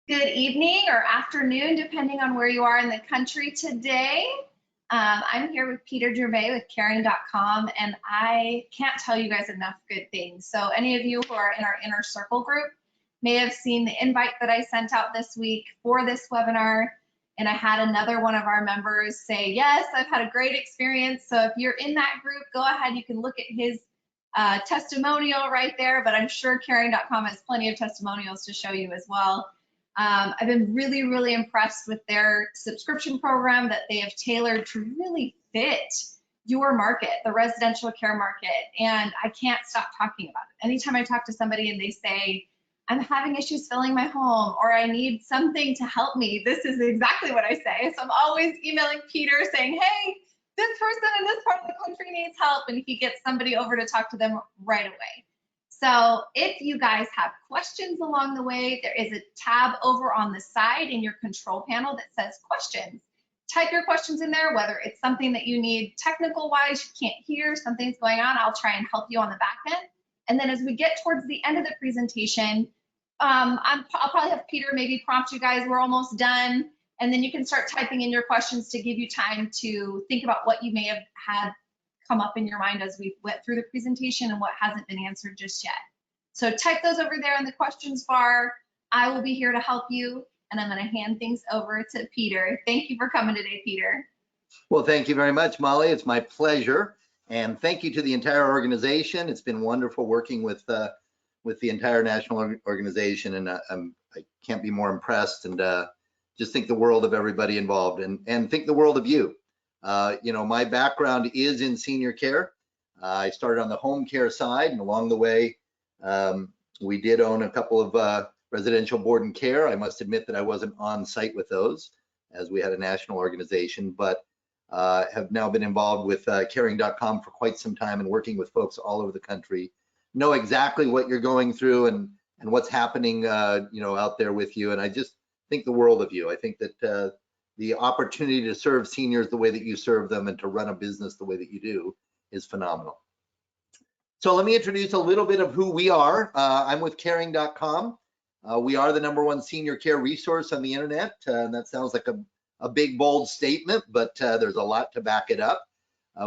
Good evening or afternoon, depending on where you are in the country today. I'm here with Peter Gervais with Caring.com, and I can't tell you guys enough good things. So any of you who are in our inner circle group may have seen the invite that I sent out this week for this webinar, and I had another one of our members say, yes, I've had a great experience. So if you're in that group, go ahead, you can look at his testimonial right there, but I'm sure Caring.com has plenty of testimonials to show you as well. I've been really, really impressed with their subscription program that they have tailored to really fit your market, the residential care market. And I can't stop talking about it. Anytime I talk to somebody and they say, I'm having issues filling my home, or I need something to help me, this is exactly what I say. So I'm always emailing Peter saying, hey, this person in this part of the country needs help, and he gets somebody over to talk to them right away. So if you guys have questions along the way, there is a tab over on the side in your control panel that says questions. Type your questions in there, whether it's something that you need technical wise, you can't hear, something's going on, I'll try and help you on the back end. And then as we get towards the end of the presentation, I'll probably have Peter maybe prompt you guys, we're almost done. And then you can start typing in your questions to give you time to think about what you may have had come up in your mind as we went through the presentation and what hasn't been answered just yet. So type those over there in the questions bar. I will be here to help you, and I'm going to hand things over to Peter. Thank you for coming today, Peter. Well, thank you very much, Molly. It's my pleasure, and thank you to the entire organization. It's been wonderful working with the entire national organization, and I can't be more impressed, and just think the world of everybody involved, and think the world of you. You know, my background is in senior care. I started on the home care side, and along the way, we did own a couple of residential board and care. I must admit that I wasn't on site with those, as we had a national organization, but have now been involved with Caring.com for quite some time and working with folks all over the country. Know exactly what you're going through and what's happening, you know, out there with you. And I just think the world of you. I think that the opportunity to serve seniors the way that you serve them and to run a business the way that you do is phenomenal. So let me introduce a little bit of who we are. I'm with Caring.com. We are the #1 senior care resource on the internet. And that sounds like a big, bold statement, but there's a lot to back it up.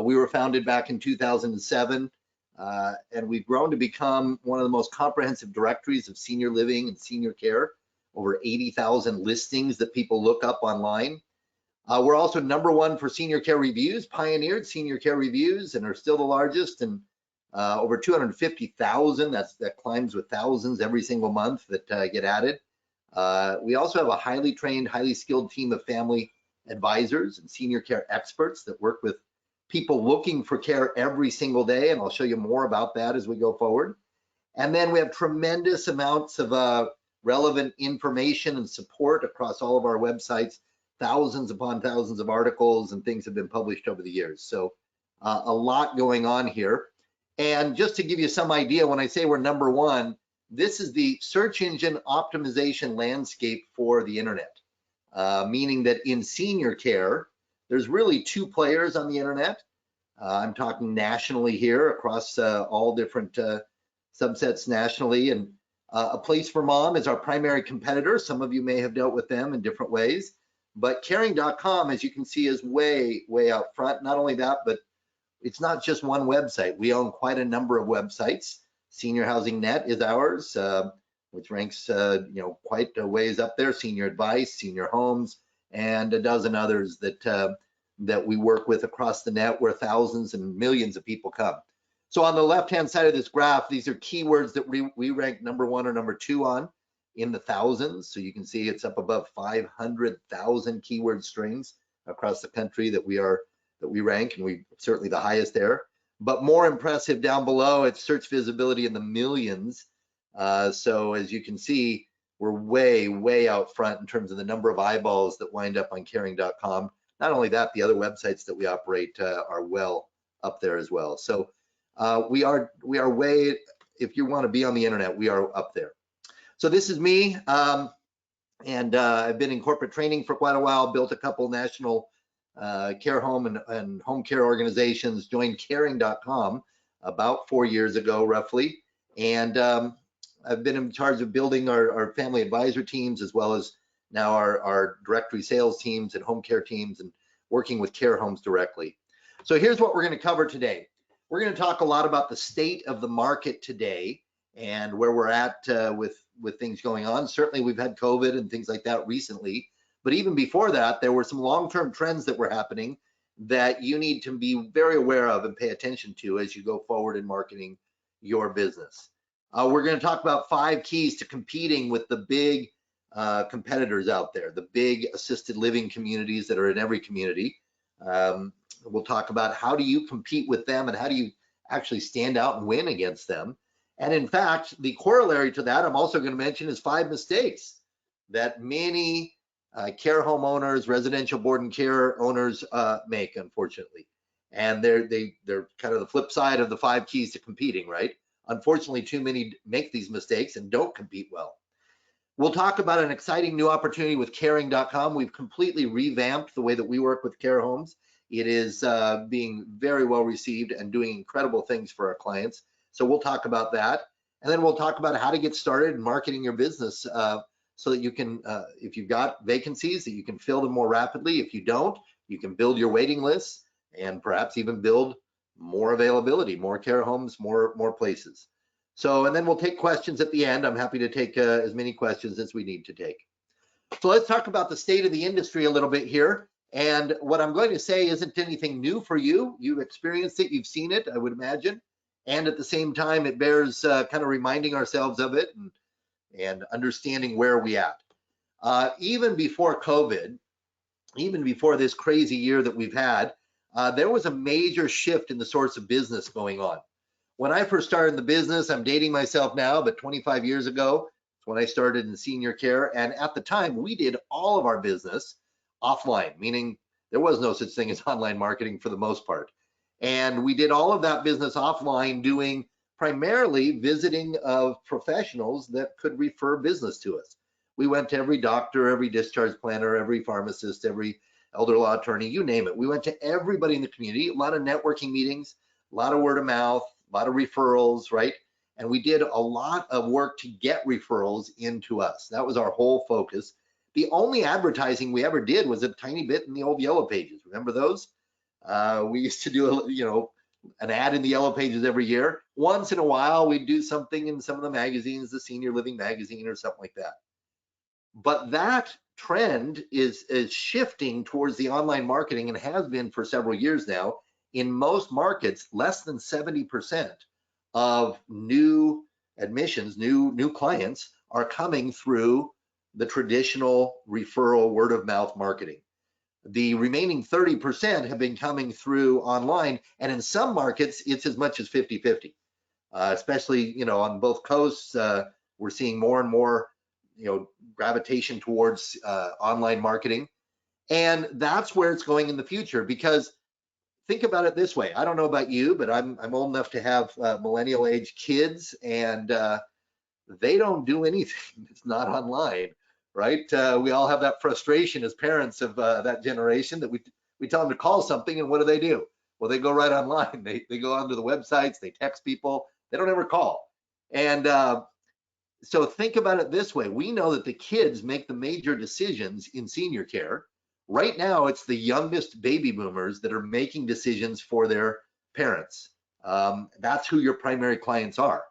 We were founded back in 2007, and we've grown to become one of the most comprehensive directories of senior living and senior care. Over 80,000 listings that people look up online. We're also #1 for senior care reviews, pioneered senior care reviews, and are still the largest, and over 250,000, that climbs with thousands every single month that get added. We also have a highly trained, highly skilled team of family advisors and senior care experts that work with people looking for care every single day, and I'll show you more about that as we go forward. And then we have tremendous amounts of relevant information and support across all of our websites. Thousands upon thousands of articles and things have been published over the years. So a lot going on here. And just to give you some idea, when I say we're #1, this is the search engine optimization landscape for the internet, meaning that in senior care, there's really 2 players on the internet. I'm talking nationally here across all different subsets nationally, and A Place for Mom is our primary competitor. Some of you may have dealt with them in different ways, but Caring.com, as you can see, is way, way out front. Not only that, but it's not just one website. We own quite a number of websites. Senior Housing Net is ours, which ranks you know, quite a ways up there. Senior Advice, Senior Homes, and a dozen others that we work with across the net, where thousands and millions of people come. So on the left-hand side of this graph, these are keywords that we rank #1 or #2 on in the thousands. So you can see it's up above 500,000 keyword strings across the country that we rank, and we're certainly the highest there. But more impressive down below, it's search visibility in the millions. So as you can see, we're way, way out front in terms of the number of eyeballs that wind up on Caring.com. Not only that, the other websites that we operate are well up there as well. So we are way, if you want to be on the internet, we are up there. So this is me, and I've been in corporate training for quite a while, built a couple national care home and home care organizations, joined Caring.com about 4 years ago, roughly, and I've been in charge of building our family advisor teams, as well as now our directory sales teams and home care teams, and working with care homes directly. So here's what we're going to cover today. We're going to talk a lot about the state of the market today and where we're at with things going on. Certainly we've had COVID and things like that recently, but even before that, there were some long-term trends that were happening that you need to be very aware of and pay attention to as you go forward in marketing your business. We're going to talk about 5 keys to competing with the big competitors out there, the big assisted living communities that are in every community. We'll talk about how do you compete with them and how do you actually stand out and win against them. And in fact, the corollary to that I'm also going to mention is 5 mistakes that many care home owners, residential board and care owners make, unfortunately. And they're kind of the flip side of the 5 keys to competing, right? Unfortunately, too many make these mistakes and don't compete well. We'll talk about an exciting new opportunity with caring.com. We've completely revamped the way that we work with care homes. It is being very well received and doing incredible things for our clients. So we'll talk about that. And then we'll talk about how to get started in marketing your business so that you can, if you've got vacancies, that you can fill them more rapidly. If you don't, you can build your waiting lists and perhaps even build more availability, more care homes, more places. So, and then we'll take questions at the end. I'm happy to take as many questions as we need to take. So let's talk about the state of the industry a little bit here. And what I'm going to say isn't anything new for you. You've experienced it, you've seen it, I would imagine. And at the same time, it bears kind of reminding ourselves of it and understanding where we at. Even before COVID, even before this crazy year that we've had, there was a major shift in the sorts of business going on. When I first started in the business, I'm dating myself now, but 25 years ago, it's when I started in senior care. And at the time, we did all of our business offline, meaning there was no such thing as online marketing for the most part. And we did all of that business offline, doing primarily visiting of professionals that could refer business to us. We went to every doctor, every discharge planner, every pharmacist, every elder law attorney, you name it. We went to everybody in the community, a lot of networking meetings, a lot of word of mouth, a lot of referrals, right? And we did a lot of work to get referrals into us. That was our whole focus. The only advertising we ever did was a tiny bit in the old yellow pages. Remember those? We used to do an ad in the yellow pages every year. Once in a while, we'd do something in some of the magazines, the Senior Living magazine or something like that. But that trend is shifting towards the online marketing and has been for several years now. In most markets, less than 70% of new admissions, new clients are coming through the traditional referral word of mouth marketing. The remaining 30% have been coming through online, and in some markets, it's as much as 50-50. Especially, on both coasts, we're seeing more and more, gravitation towards online marketing, and that's where it's going in the future. Because think about it this way. I don't know about you, but I'm old enough to have millennial age kids, and they don't do anything that's not online, right? We all have that frustration as parents of that generation that we tell them to call something, and what do? Well, they go right online. They go onto the websites, they text people, they don't ever call. And so think about it this way. We know that the kids make the major decisions in senior care. Right now, it's the youngest baby boomers that are making decisions for their parents. That's who your primary clients are.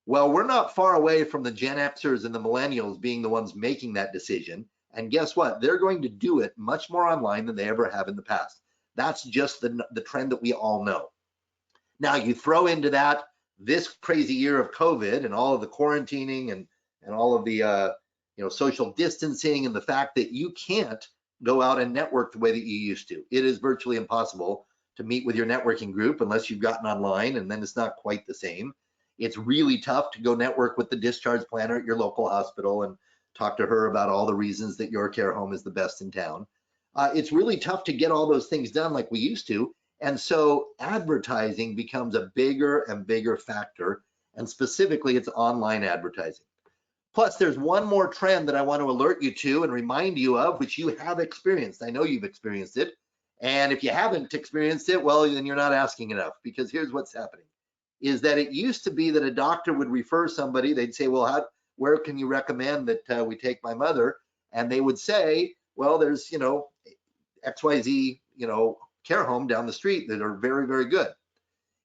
Well, we're not far away from the Gen Xers and the millennials being the ones making that decision. And guess what? They're going to do it much more online than they ever have in the past. That's just the trend that we all know. Now, you throw into that this crazy year of COVID and all of the quarantining and all of the social distancing, and the fact that you can't go out and network the way that you used to. It is virtually impossible to meet with your networking group unless you've gotten online, and then it's not quite the same. It's really tough to go network with the discharge planner at your local hospital and talk to her about all the reasons that your care home is the best in town. It's really tough to get all those things done like we used to. And so advertising becomes a bigger and bigger factor, and specifically it's online advertising. Plus, there's one more trend that I want to alert you to and remind you of, which you have experienced. I know you've experienced it. And if you haven't experienced it, well, then you're not asking enough, because here's what's happening. is that it used to be that a doctor would refer somebody. They'd say, well, where can you recommend that we take my mother? And they would say, well, there's, XYZ, care home down the street that are very, very good.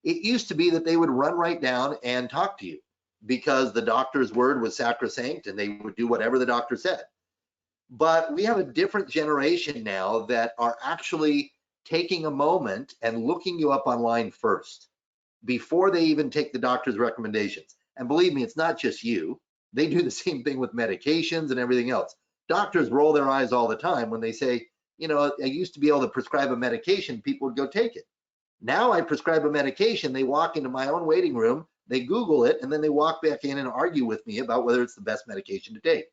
It used to be that they would run right down and talk to you because the doctor's word was sacrosanct and they would do whatever the doctor said. But we have a different generation now that are actually taking a moment and looking you up online first before they even take the doctor's recommendations. And believe me, it's not just you. They do the same thing with medications and everything else. Doctors roll their eyes all the time when they say, I used to be able to prescribe a medication, people would go take it. Now I prescribe a medication, they walk into my own waiting room, they Google it, and then they walk back in and argue with me about whether it's the best medication to take.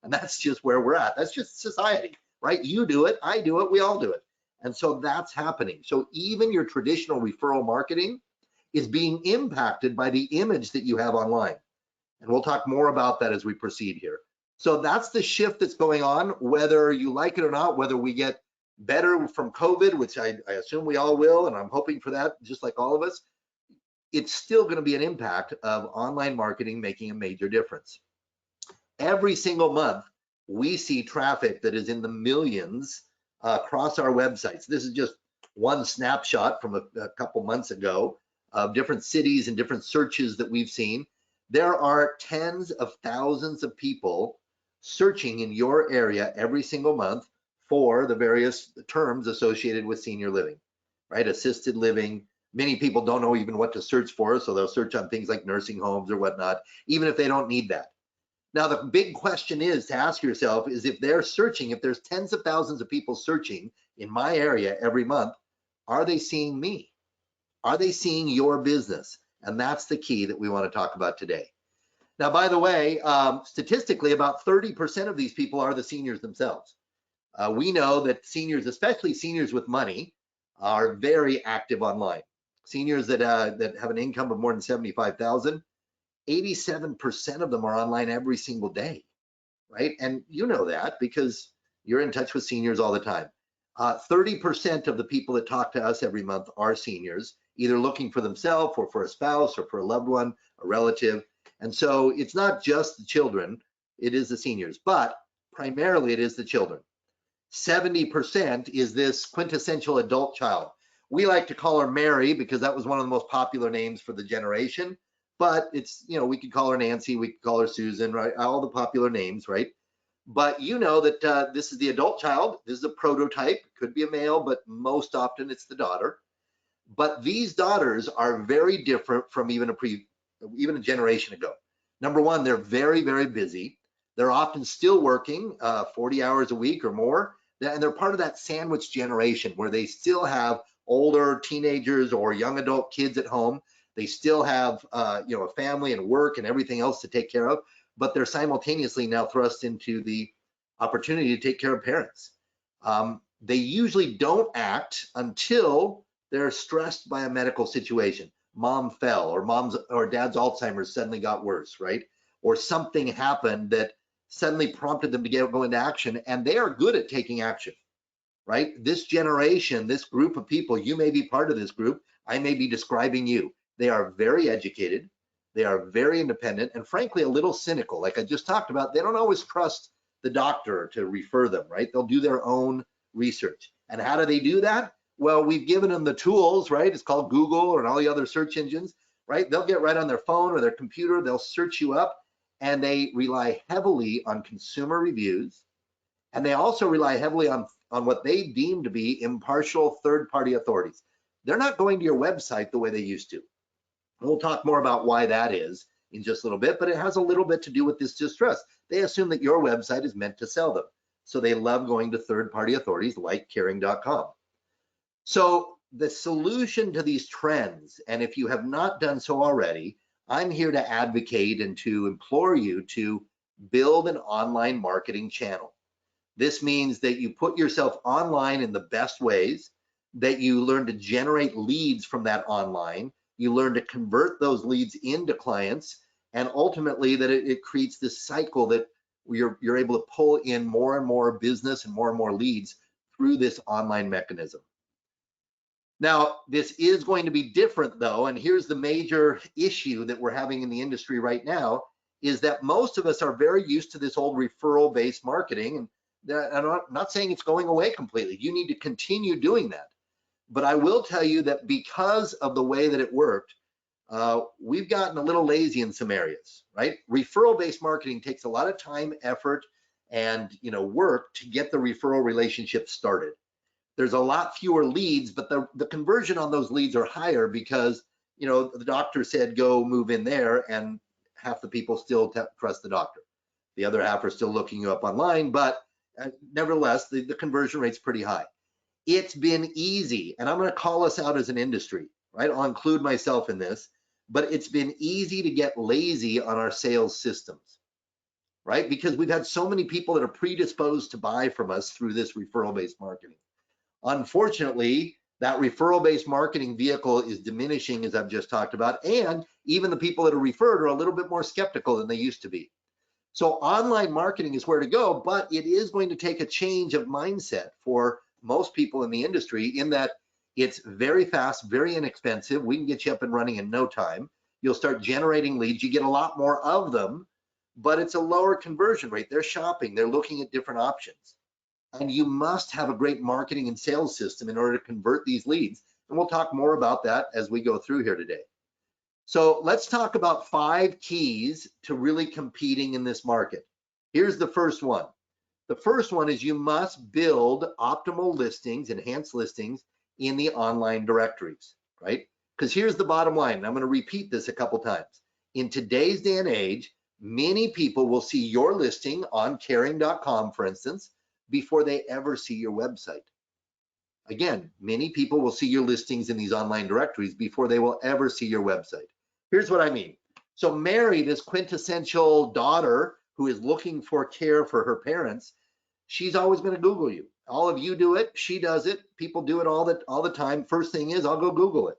And that's just where we're at. That's just society, right? You do it, I do it, we all do it. And so that's happening. So even your traditional referral marketing is being impacted by the image that you have online. And we'll talk more about that as we proceed here. So that's the shift that's going on, whether you like it or not, whether we get better from COVID, which I assume we all will, and I'm hoping for that, just like all of us, it's still going to be an impact of online marketing making a major difference. Every single month, we see traffic that is in the millions across our websites. This is just one snapshot from a couple months ago of different cities and different searches that we've seen. There are tens of thousands of people searching in your area every single month for the various terms associated with senior living, right? Assisted living. Many people don't know even what to search for, so they'll search on things like nursing homes or whatnot, even if they don't need that. Now, the big question is to ask yourself is if they're searching, if there's tens of thousands of people searching in my area every month, are they seeing me? Are they seeing your business? And that's the key that we want to talk about today. Now, by the way, statistically, about 30% of these people are the seniors themselves. We know that seniors, especially seniors with money, are very active online. Seniors that have an income of more than 75,000, 87% of them are online every single day, right? And you know that because you're in touch with seniors all the time. 30% of the people that talk to us every month are seniors, either looking for themselves or for a spouse or for a loved one, a relative. And so it's not just the children, it is the seniors, but primarily it is the children. 70% is this quintessential adult child. We like to call her Mary because that was one of the most popular names for the generation, but it's, we could call her Nancy, we could call her Susan, right? All the popular names, right? But you know that this is the adult child. This is a prototype, could be a male, but most often it's the daughter. But these daughters are very different from even a generation ago. Number one, they're very, very busy. They're often still working 40 hours a week or more. And they're part of that sandwich generation where they still have older teenagers or young adult kids at home. They still have a family and work and everything else to take care of, but they're simultaneously now thrust into the opportunity to take care of parents. They usually don't act until they're stressed by a medical situation. Mom fell, or dad's Alzheimer's suddenly got worse, right? Or something happened that suddenly prompted them to go into action, and they are good at taking action, right? This generation, this group of people, you may be part of this group, I may be describing you. They are very educated, they are very independent, and frankly, a little cynical. Like I just talked about, they don't always trust the doctor to refer them, right? They'll do their own research. And how do they do that? Well, we've given them the tools, right? It's called Google and all the other search engines, right? They'll get right on their phone or their computer, they'll search you up, and they rely heavily on consumer reviews. And they also rely heavily on what they deem to be impartial third-party authorities. They're not going to your website the way they used to. We'll talk more about why that is in just a little bit, but it has a little bit to do with this distrust. They assume that your website is meant to sell them. So they love going to third-party authorities like caring.com. So the solution to these trends, and if you have not done so already, I'm here to advocate and to implore you to build an online marketing channel. This means that you put yourself online in the best ways, that you learn to generate leads from that online, you learn to convert those leads into clients, and ultimately that it creates this cycle that you're able to pull in more and more business and more leads through this online mechanism. Now, this is going to be different though, and here's the major issue that we're having in the industry right now, is that most of us are very used to this old referral-based marketing, and I'm not saying it's going away completely. You need to continue doing that. But I will tell you that because of the way that it worked, we've gotten a little lazy in some areas, right? Referral-based marketing takes a lot of time, effort, and work to get the referral relationship started. There's a lot fewer leads, but the conversion on those leads are higher because the doctor said go move in there, and half the people still trust the doctor. The other half are still looking you up online, but nevertheless, the conversion rate's pretty high. It's been easy, and I'm going to call us out as an industry, right? I'll include myself in this, but it's been easy to get lazy on our sales systems, right? Because we've had so many people that are predisposed to buy from us through this referral-based marketing. Unfortunately, that referral-based marketing vehicle is diminishing, as I've just talked about, and even the people that are referred are a little bit more skeptical than they used to be. So online marketing is where to go, but it is going to take a change of mindset for most people in the industry, in that it's very fast, very inexpensive. We can get you up and running in no time. You'll start generating leads. You get a lot more of them, but it's a lower conversion rate. They're shopping, they're looking at different options. And you must have a great marketing and sales system in order to convert these leads. And we'll talk more about that as we go through here today. So let's talk about 5 keys to really competing in this market. Here's the first one. The first one is you must build optimal listings, enhanced listings in the online directories, right? Because here's the bottom line, and I'm going to repeat this a couple times. In today's day and age, many people will see your listing on caring.com, for instance, before they ever see your website. Again, many people will see your listings in these online directories before they will ever see your website. Here's what I mean. So Mary, this quintessential daughter who is looking for care for her parents, she's always going to Google you. All of you do it, she does it, people do it all the time. First thing is, I'll go Google it.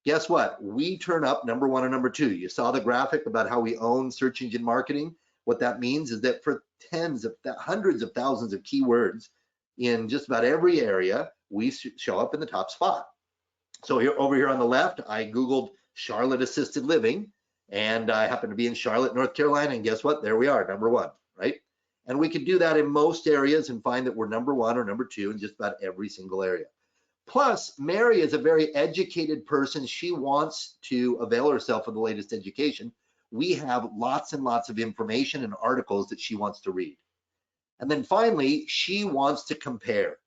Guess what? We turn up number 1 and number 2. You saw the graphic about how we own search engine marketing. What that means is that for hundreds of thousands of keywords in just about every area, we show up in the top spot. So over here on the left, I Googled Charlotte assisted living, and I happen to be in Charlotte, North Carolina, and guess what? There we are, number 1, right? And we can do that in most areas and find that we're number 1 or number 2 in just about every single area. Plus, Mary is a very educated person. She wants to avail herself of the latest education. We have lots and lots of information and articles that she wants to read. And then finally, she wants to compare,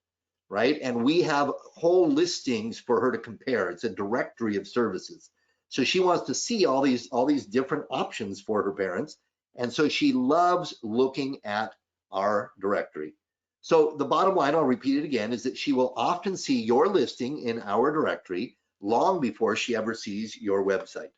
right? And we have whole listings for her to compare. It's a directory of services. So she wants to see all these different options for her parents. And so she loves looking at our directory. So the bottom line, I'll repeat it again, is that she will often see your listing in our directory long before she ever sees your website.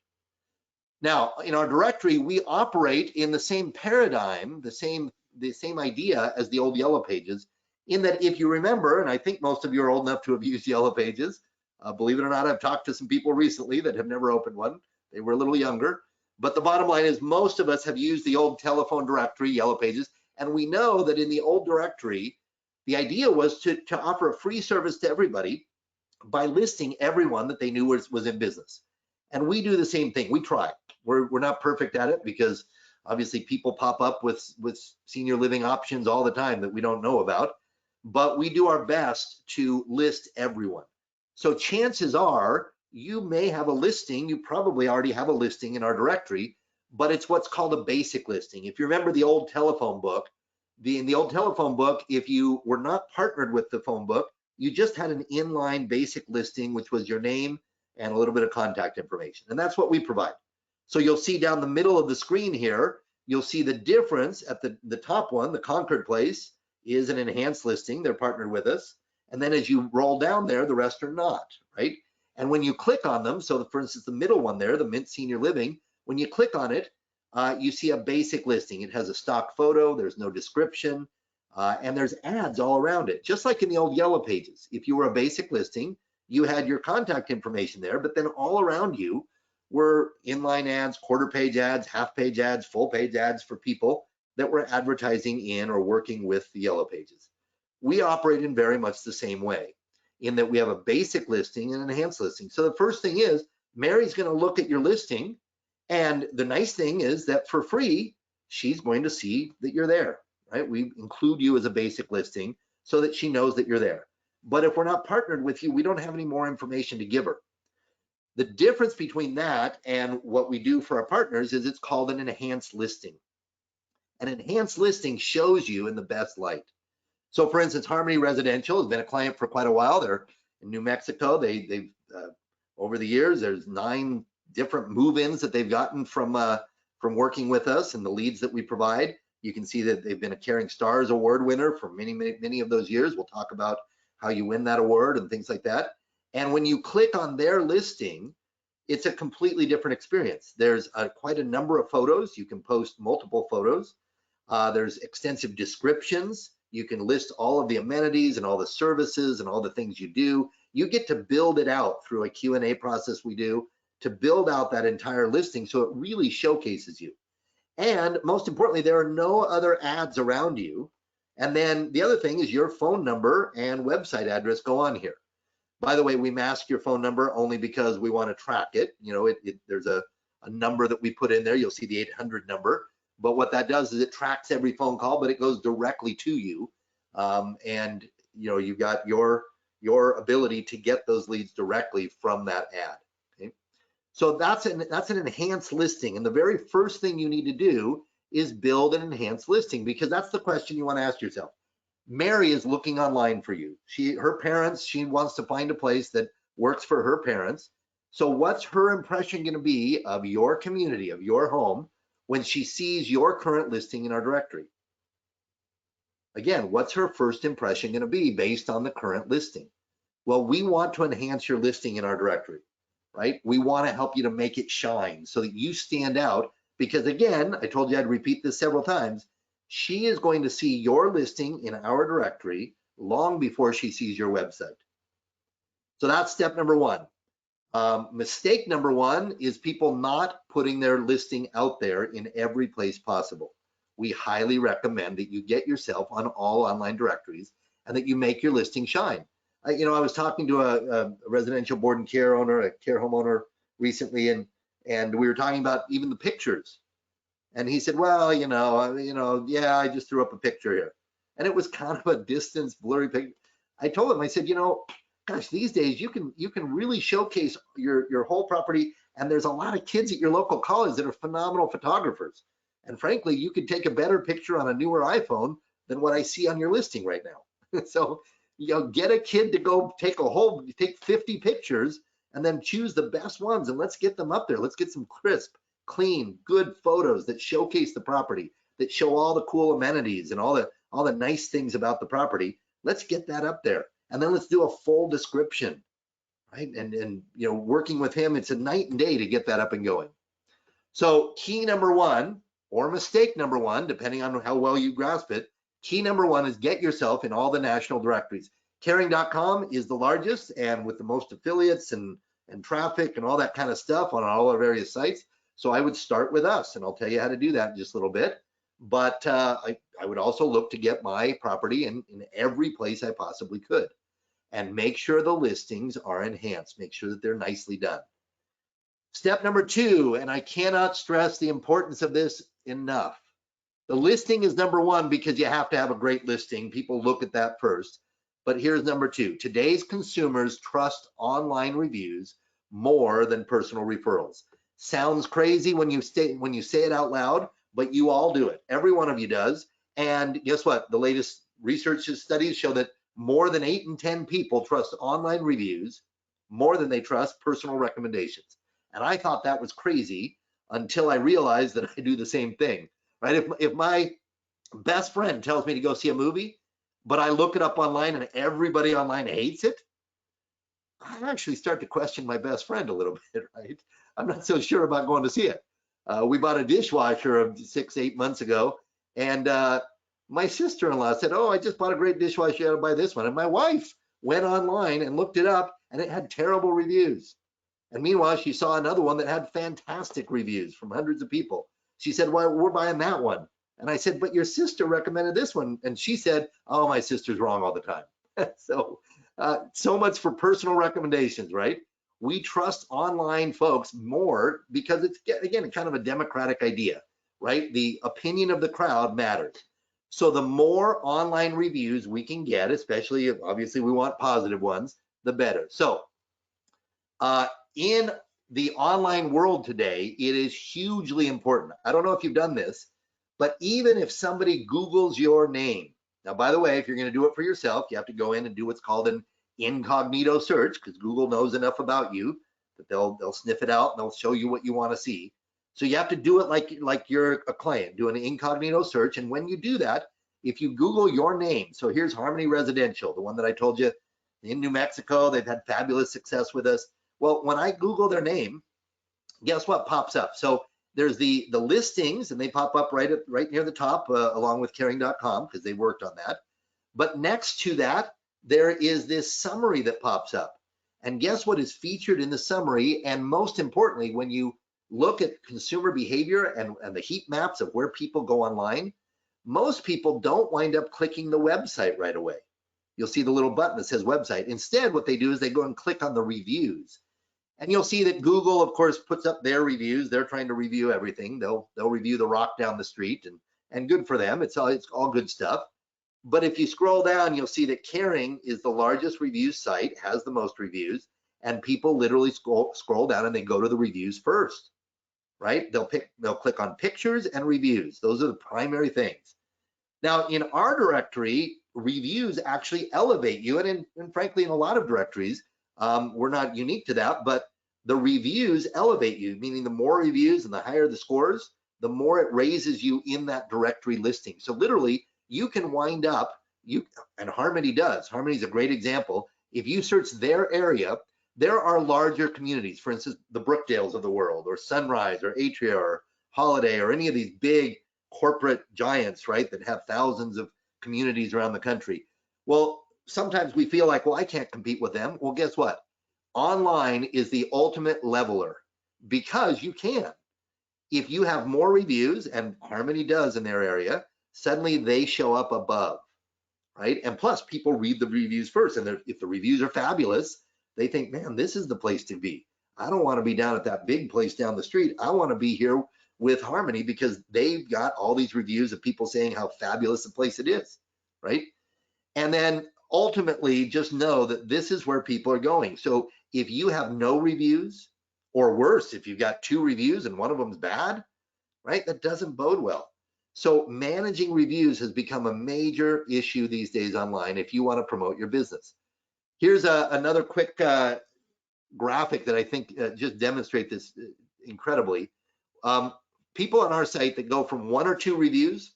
Now, in our directory, we operate in the same paradigm, the same idea as the old Yellow Pages, in that if you remember, and I think most of you are old enough to have used Yellow Pages, believe it or not, I've talked to some people recently that have never opened one. They were a little younger, but the bottom line is most of us have used the old telephone directory, Yellow Pages, and we know that in the old directory, the idea was to offer a free service to everybody by listing everyone that they knew was in business. And we do the same thing. We try. We're not perfect at it because obviously people pop up with senior living options all the time that we don't know about, but we do our best to list everyone. So chances are you may have a listing, you probably already have a listing in our directory, but it's what's called a basic listing. If you remember the old telephone book, in the old telephone book, if you were not partnered with the phone book, you just had an inline basic listing, which was your name and a little bit of contact information. And that's what we provide. So you'll see down the middle of the screen here, you'll see the difference at the top one, the Concord Place, is an enhanced listing. They're partnered with us. And then as you roll down there, the rest are not, right? And when you click on them, so for instance, the middle one there, the Mint Senior Living, when you click on it, you see a basic listing. It has a stock photo, there's no description, and there's ads all around it. Just like in the old Yellow Pages, if you were a basic listing, you had your contact information there, but then all around you were inline ads, quarter page ads, half page ads, full page ads for people that were advertising in or working with the Yellow Pages. We operate in very much the same way. in that we have a basic listing and an enhanced listing. So the first thing is Mary's going to look at your listing, and the nice thing is that for free, she's going to see that you're there, right? We include you as a basic listing so that she knows that you're there. But if we're not partnered with you, we don't have any more information to give her. The difference between that and what we do for our partners is it's called an enhanced listing. An enhanced listing shows you in the best light. So for instance, Harmony Residential has been a client for quite a while. They're in New Mexico. They've over the years, there's 9 different move-ins that they've gotten from working with us and the leads that we provide. You can see that they've been a Caring Stars Award winner for many of those years. We'll talk about how you win that award and things like that. And when you click on their listing, it's a completely different experience. There's quite a number of photos. You can post multiple photos. There's extensive descriptions. You can list all of the amenities and all the services and all the things you do. You get to build it out through a Q&A process we do to build out that entire listing so it really showcases you. And most importantly, there are no other ads around you. And then the other thing is your phone number and website address go on here. By the way, we mask your phone number only because we want to track it. You know, there's a number that we put in there. You'll see the 800 number. But what that does is it tracks every phone call, but it goes directly to you. And you know, you've got your ability to get those leads directly from that ad. Okay? So that's an enhanced listing. And the very first thing you need to do is build an enhanced listing, because that's the question you want to ask yourself. Mary is looking online for you. Her parents, she wants to find a place that works for her parents. So what's her impression going to be of your community, of your home, when she sees your current listing in our directory? Again, what's her first impression going to be based on the current listing? Well, we want to enhance your listing in our directory, right? We want to help you to make it shine so that you stand out, because again, I told you I'd repeat this several times. She is going to see your listing in our directory long before she sees your website. So that's step number one. Mistake number one is people not putting their listing out there in every place possible. We highly recommend that you get yourself on all online directories and that you make your listing shine. You know, I was talking to a residential board and care owner, a care home owner recently, and we were talking about even the pictures. And he said, well, yeah, I just threw up a picture here. And it was kind of a distance, blurry picture. I told him, I said, gosh, these days you can really showcase your whole property. And there's a lot of kids at your local college that are phenomenal photographers. And frankly, you could take a better picture on a newer iPhone than what I see on your listing right now. So, get a kid to go take 50 pictures and then choose the best ones and let's get them up there. Let's get some crisp, clean, good photos that showcase the property, that show all the cool amenities and all the nice things about the property. Let's get that up there. And then let's do a full description, right? And working with him, it's a night and day to get that up and going. So key number one, or mistake number one, depending on how well you grasp it, key number one is get yourself in all the national directories. Caring.com is the largest and with the most affiliates and traffic and all that kind of stuff on all our various sites. So I would start with us, and I'll tell you how to do that in just a little bit. But I would also look to get my property in every place I possibly could, and make sure the listings are enhanced. Make sure that they're nicely done. Step number two, and I cannot stress the importance of this enough. The listing is number one because you have to have a great listing. People look at that first. But here's number two. Today's consumers trust online reviews more than personal referrals. Sounds crazy when you say it out loud, but you all do it. Every one of you does. And guess what? The latest research studies show that more than 8 in 10 people trust online reviews more than they trust personal recommendations. And I thought that was crazy until I realized that I do the same thing, right? If my best friend tells me to go see a movie, but I look it up online and everybody online hates it, I actually start to question my best friend a little bit, right? I'm not so sure about going to see it. We bought a dishwasher 6-8 months ago, and my sister-in-law said, oh, I just bought a great dishwasher, you gotta buy this one. And my wife went online and looked it up, and it had terrible reviews. And meanwhile, she saw another one that had fantastic reviews from hundreds of people. She said, well, we're buying that one. And I said, but your sister recommended this one. And she said, oh, my sister's wrong all the time. So So much for personal recommendations, right? We trust online folks more because it's, again, kind of a democratic idea, right? The opinion of the crowd matters. So the more online reviews we can get, especially if obviously we want positive ones, the better. So in the online world today, it is hugely important. I don't know if you've done this, but even if somebody Googles your name, now, by the way, if you're going to do it for yourself, you have to go in and do what's called an incognito search, because Google knows enough about you that they'll sniff it out and they'll show you what you want to see. So you have to do it like you're a client, do an incognito search. And when you do that, if you Google your name, so here's Harmony Residential, the one that I told you in New Mexico, they've had fabulous success with us. Well, when I Google their name, guess what pops up? So there's the listings, and they pop up right near the top, along with caring.com, because they worked on that. But next to that, there is this summary that pops up. And guess what is featured in the summary? And most importantly, when you look at consumer behavior and the heat maps of where people go online, most people don't wind up clicking the website right away. You'll see the little button that says website. Instead, what they do is they go and click on the reviews. And you'll see that Google, of course, puts up their reviews. They're trying to review everything. They'll review the rock down the street, and good for them. It's all good stuff. But if you scroll down, you'll see that Caring is the largest review site, has the most reviews, and people literally scroll down and they go to the reviews first, right? They'll click on pictures and reviews. Those are the primary things. Now, in our directory, reviews actually elevate you, and frankly, in a lot of directories, we're not unique to that, but the reviews elevate you, meaning the more reviews and the higher the scores, the more it raises you in that directory listing. So literally, you can wind up, and Harmony does. Harmony's a great example. If you search their area, there are larger communities, for instance, the Brookdales of the world, or Sunrise, or Atria, or Holiday, or any of these big corporate giants, right, that have thousands of communities around the country. Well, sometimes we feel like, well, I can't compete with them. Well, guess what? Online is the ultimate leveler, because you can. If you have more reviews, and Harmony does in their area, suddenly they show up above, right? And plus, people read the reviews first, and if the reviews are fabulous, they think, man, this is the place to be. I don't want to be down at that big place down the street. I want to be here with Harmony because they've got all these reviews of people saying how fabulous the place it is, right? And then ultimately, just know that this is where people are going. So if you have no reviews, or worse, if you've got 2 reviews and one of them's bad, right, that doesn't bode well. So managing reviews has become a major issue these days online if you want to promote your business. Here's another quick graphic that I think just demonstrate this incredibly. People on our site that go from 1 or 2 reviews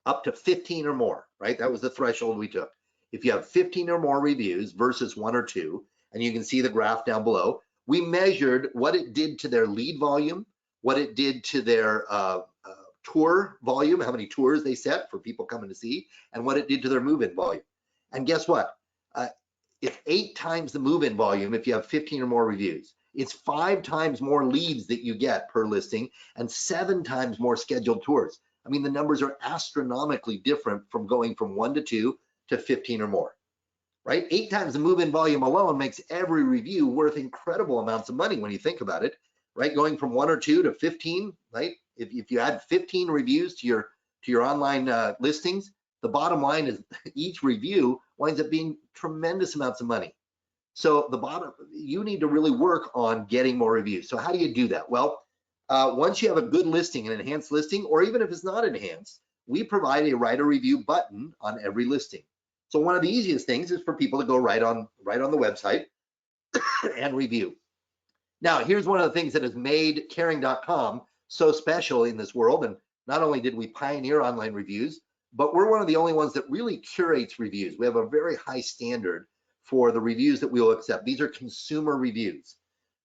up to 15 or more, right? That was the threshold we took. If you have 15 or more reviews versus 1 or 2, and you can see the graph down below, we measured what it did to their lead volume, what it did to their tour volume, how many tours they set for people coming to see, and what it did to their move-in volume. And guess what? It's 8 times the move-in volume if you have 15 or more reviews. It's 5 times more leads that you get per listing, and 7 times more scheduled tours. I mean, the numbers are astronomically different from going from 1 to 2 to 15 or more, right? 8 times the move-in volume alone makes every review worth incredible amounts of money when you think about it, right? Going from 1 or 2 to 15, right? If you add 15 reviews to your online listings, the bottom line is each review winds up being tremendous amounts of money. So you need to really work on getting more reviews. So how do you do that? Well, once you have a good listing, an enhanced listing, or even if it's not enhanced, we provide a write a review button on every listing. So one of the easiest things is for people to go right on the website and review. Now, here's one of the things that has made caring.com so special in this world. And not only did we pioneer online reviews, but we're one of the only ones that really curates reviews. We have a very high standard for the reviews that we will accept. These are consumer reviews.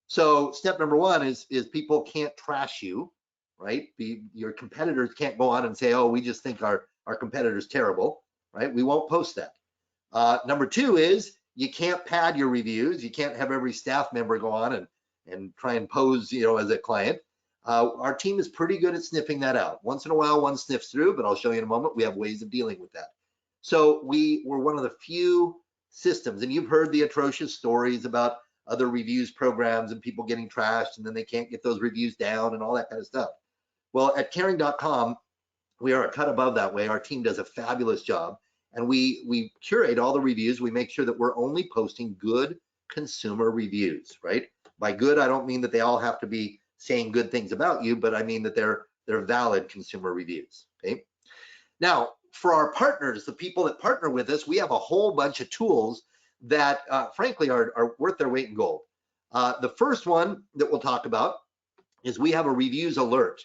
So step number 1 is people can't trash you, right? Your competitors can't go on and say, oh, we just think our competitor's terrible, right? We won't post that. Number 2 is you can't pad your reviews. You can't have every staff member go on and try and pose, as a client. Our team is pretty good at sniffing that out. Once in a while, one sniffs through, but I'll show you in a moment. We have ways of dealing with that. So we're one of the few systems. And you've heard the atrocious stories about other reviews programs and people getting trashed and then they can't get those reviews down and all that kind of stuff. Well, at caring.com, we are a cut above that way. Our team does a fabulous job, and we curate all the reviews. We make sure that we're only posting good consumer reviews, right? By good, I don't mean that they all have to be saying good things about you, but I mean that they're valid consumer reviews, okay? Now, for our partners, the people that partner with us, we have a whole bunch of tools that frankly are worth their weight in gold. The first one that we'll talk about is we have a reviews alert.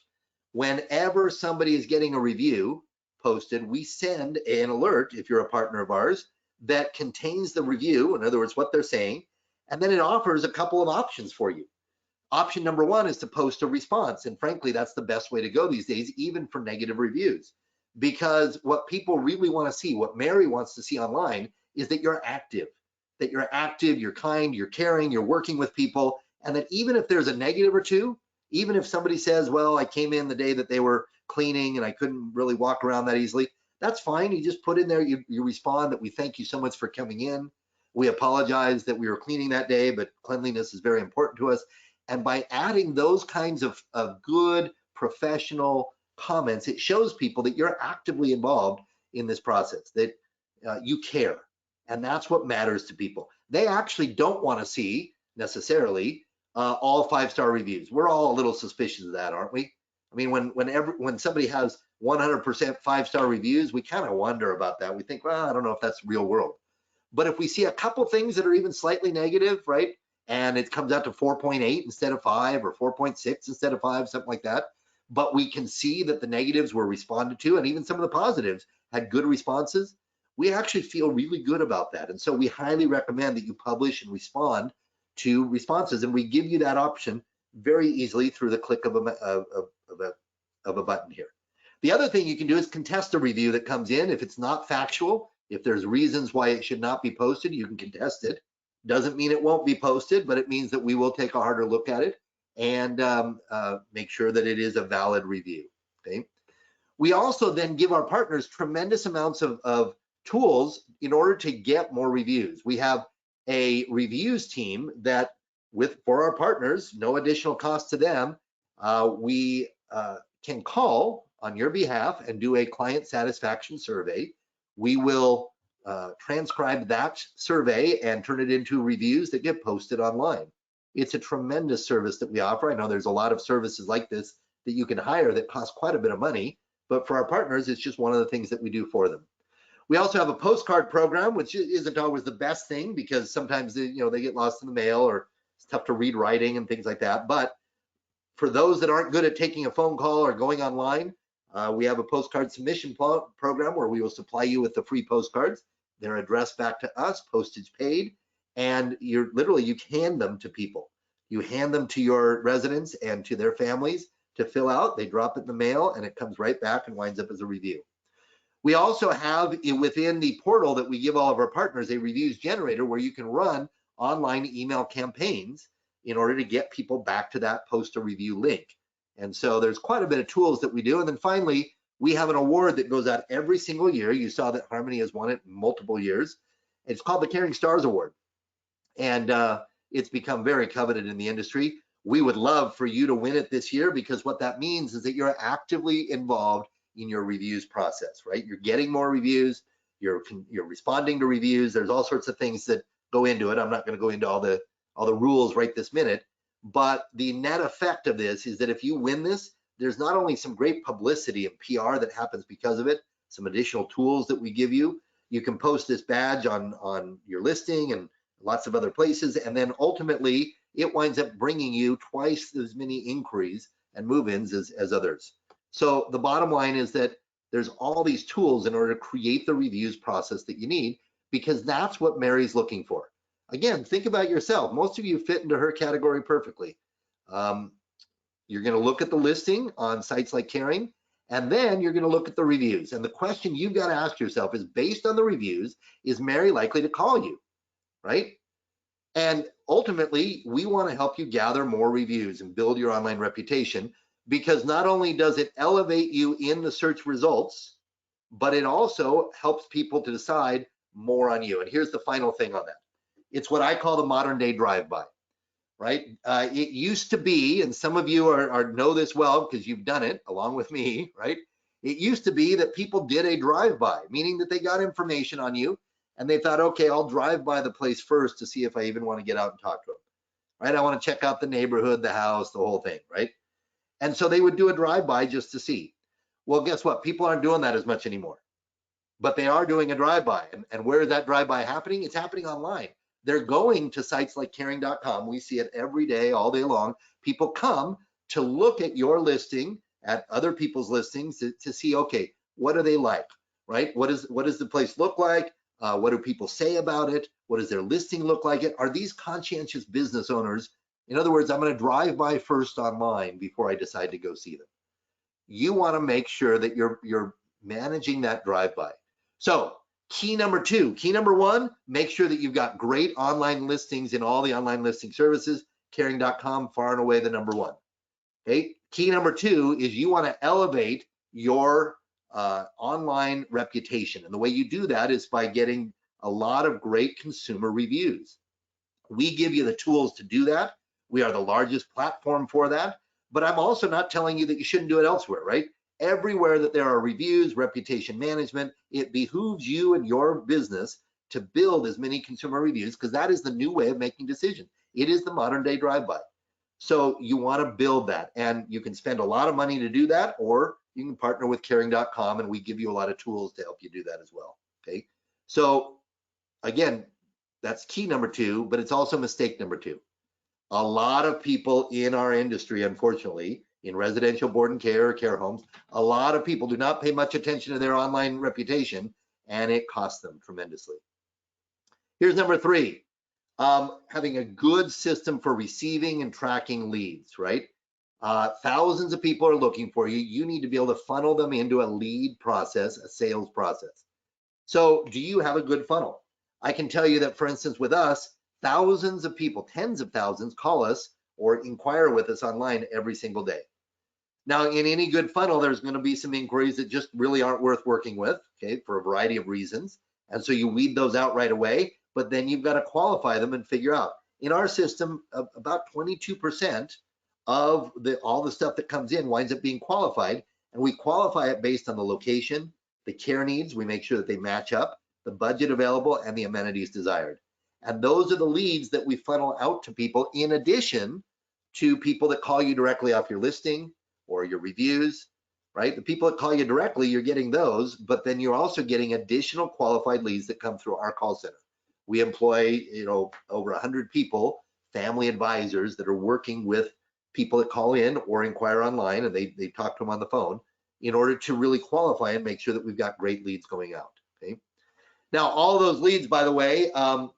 Whenever somebody is getting a review posted, we send an alert, if you're a partner of ours, that contains the review, in other words, what they're saying, and then it offers a couple of options for you. Option number one is to post a response, and frankly, that's the best way to go these days, even for negative reviews, because what people really want to see, what Mary wants to see online, is that you're active, you're kind, you're caring, you're working with people, and that even if there's a negative or two, even if somebody says, well, I came in the day that they were cleaning and I couldn't really walk around that easily, that's fine. You just put in there, you respond that we thank you so much for coming in. We apologize that we were cleaning that day, but cleanliness is very important to us. And by adding those kinds of good professional comments, it shows people that you're actively involved in this process, that you care. And that's what matters to people. They actually don't want to see necessarily all 5-star reviews. We're all a little suspicious of that, aren't we? I mean, when somebody has 100% 5-star reviews, we kind of wonder about that. We think, well, I don't know if that's real world. But if we see a couple things that are even slightly negative, right, and it comes out to 4.8 instead of 5 or 4.6 instead of 5, something like that, but we can see that the negatives were responded to and even some of the positives had good responses, we actually feel really good about that. And so we highly recommend that you publish and respond to responses, and we give you that option very easily through the click of a button here. The other thing you can do is contest a review that comes in. If it's not factual, if there's reasons why it should not be posted, you can contest it. Doesn't mean it won't be posted, but it means that we will take a harder look at it and make sure that it is a valid review, okay? We also then give our partners tremendous amounts of tools in order to get more reviews. We have a reviews team that, for our partners, no additional cost to them, we can call on your behalf and do a client satisfaction survey. We will transcribe that survey and turn it into reviews that get posted online. It's a tremendous service that we offer. I know there's a lot of services like this that you can hire that cost quite a bit of money, but for our partners, it's just one of the things that we do for them. We also have a postcard program, which isn't always the best thing because sometimes they get lost in the mail or it's tough to read writing and things like that. But for those that aren't good at taking a phone call or going online, we have a postcard submission program where we will supply you with the free postcards. They're addressed back to us, postage paid, and you hand them to people. You hand them to your residents and to their families to fill out. They drop it in the mail and it comes right back and winds up as a review. We also have within the portal that we give all of our partners a reviews generator where you can run online email campaigns in order to get people back to that post a review link. And so there's quite a bit of tools that we do. And then finally, we have an award that goes out every single year. You saw that Harmony has won it in multiple years. It's called the Caring Stars Award. And it's become very coveted in the industry. We would love for you to win it this year because what that means is that you're actively involved in your reviews process, right? You're getting more reviews, you're responding to reviews. There's all sorts of things that go into it. I'm not going to go into all the rules right this minute, but the net effect of this is that if you win this, there's not only some great publicity and PR that happens because of it, some additional tools that we give you. You can post this badge on your listing and lots of other places, and then ultimately it winds up bringing you twice as many inquiries and move-ins as others. So the bottom line is that there's all these tools in order to create the reviews process that you need, because that's what Mary's looking for. Again, think about yourself. Most of you fit into her category perfectly. You're going to look at the listing on sites like Caring, and then you're going to look at the reviews. And the question you've got to ask yourself is, based on the reviews, is Mary likely to call you, right? And ultimately, we want to help you gather more reviews and build your online reputation, because not only does it elevate you in the search results, but it also helps people to decide more on you. And here's the final thing on that. It's what I call the modern day drive-by, right? It used to be, and some of you know this well because you've done it along with me, right? It used to be that people did a drive-by, meaning that they got information on you and they thought, okay, I'll drive by the place first to see if I even want to get out and talk to them, right? I want to check out the neighborhood, the house, the whole thing, right? And so they would do a drive-by just to see. Well, guess what? People aren't doing that as much anymore, but they are doing a drive-by. And where is that drive-by happening? It's happening online. They're going to sites like caring.com. We see it every day, all day long. People come to look at your listing, at other people's listings to see, okay, what are they like, right? What does the place look like? What do people say about it? What does their listing look like? Are these conscientious business owners? In other words, I'm going to drive by first online before I decide to go see them. You want to make sure that you're managing that drive-by. So key number two, key number one, make sure that you've got great online listings in all the online listing services. Caring.com, far and away the number one. Okay. Key number two is you want to elevate your online reputation. And the way you do that is by getting a lot of great consumer reviews. We give you the tools to do that. We are the largest platform for that. But I'm also not telling you that you shouldn't do it elsewhere, right? Everywhere that there are reviews, reputation management, it behooves you and your business to build as many consumer reviews because that is the new way of making decisions. It is the modern day drive-by. So you want to build that, and you can spend a lot of money to do that, or you can partner with caring.com and we give you a lot of tools to help you do that as well. Okay. So again, that's key number two, but it's also mistake number two. A lot of people in our industry, unfortunately, in residential board and care or care homes, a lot of people do not pay much attention to their online reputation, and it costs them tremendously. Here's number three, having a good system for receiving and tracking leads, right? Thousands of people are looking for you. You need to be able to funnel them into a lead process, a sales process. So do you have a good funnel? I can tell you that, for instance, with us, thousands of people, tens of thousands, call us or inquire with us online every single day. Now, in any good funnel, there's going to be some inquiries that just really aren't worth working with, okay, for a variety of reasons. And so you weed those out right away, but then you've got to qualify them and figure out. In our system, about 22% of all the stuff that comes in winds up being qualified, and we qualify it based on the location, the care needs, we make sure that they match up, the budget available, and the amenities desired. And those are the leads that we funnel out to people in addition to people that call you directly off your listing or your reviews, right? The people that call you directly, you're getting those, but then you're also getting additional qualified leads that come through our call center. We employ, over 100 people, family advisors that are working with people that call in or inquire online, and they talk to them on the phone in order to really qualify and make sure that we've got great leads going out, okay? Now, all those leads, by the way,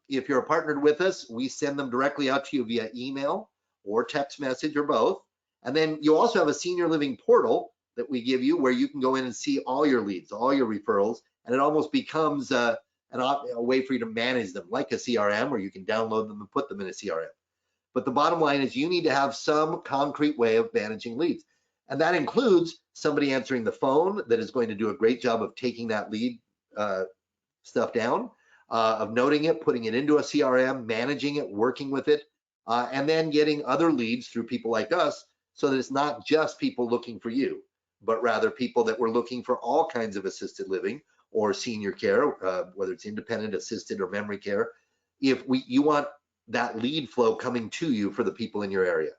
if you're partnered with us, we send them directly out to you via email or text message or both. And then you also have a senior living portal that we give you where you can go in and see all your leads, all your referrals, and it almost becomes a way for you to manage them like a CRM, or you can download them and put them in a CRM. But the bottom line is you need to have some concrete way of managing leads. And that includes somebody answering the phone that is going to do a great job of taking that lead stuff down, of noting it, putting it into a CRM, managing it, working with it, and then getting other leads through people like us so that it's not just people looking for you, but rather people that were looking for all kinds of assisted living or senior care, whether it's independent, assisted, or memory care. You want that lead flow coming to you for the people in your area.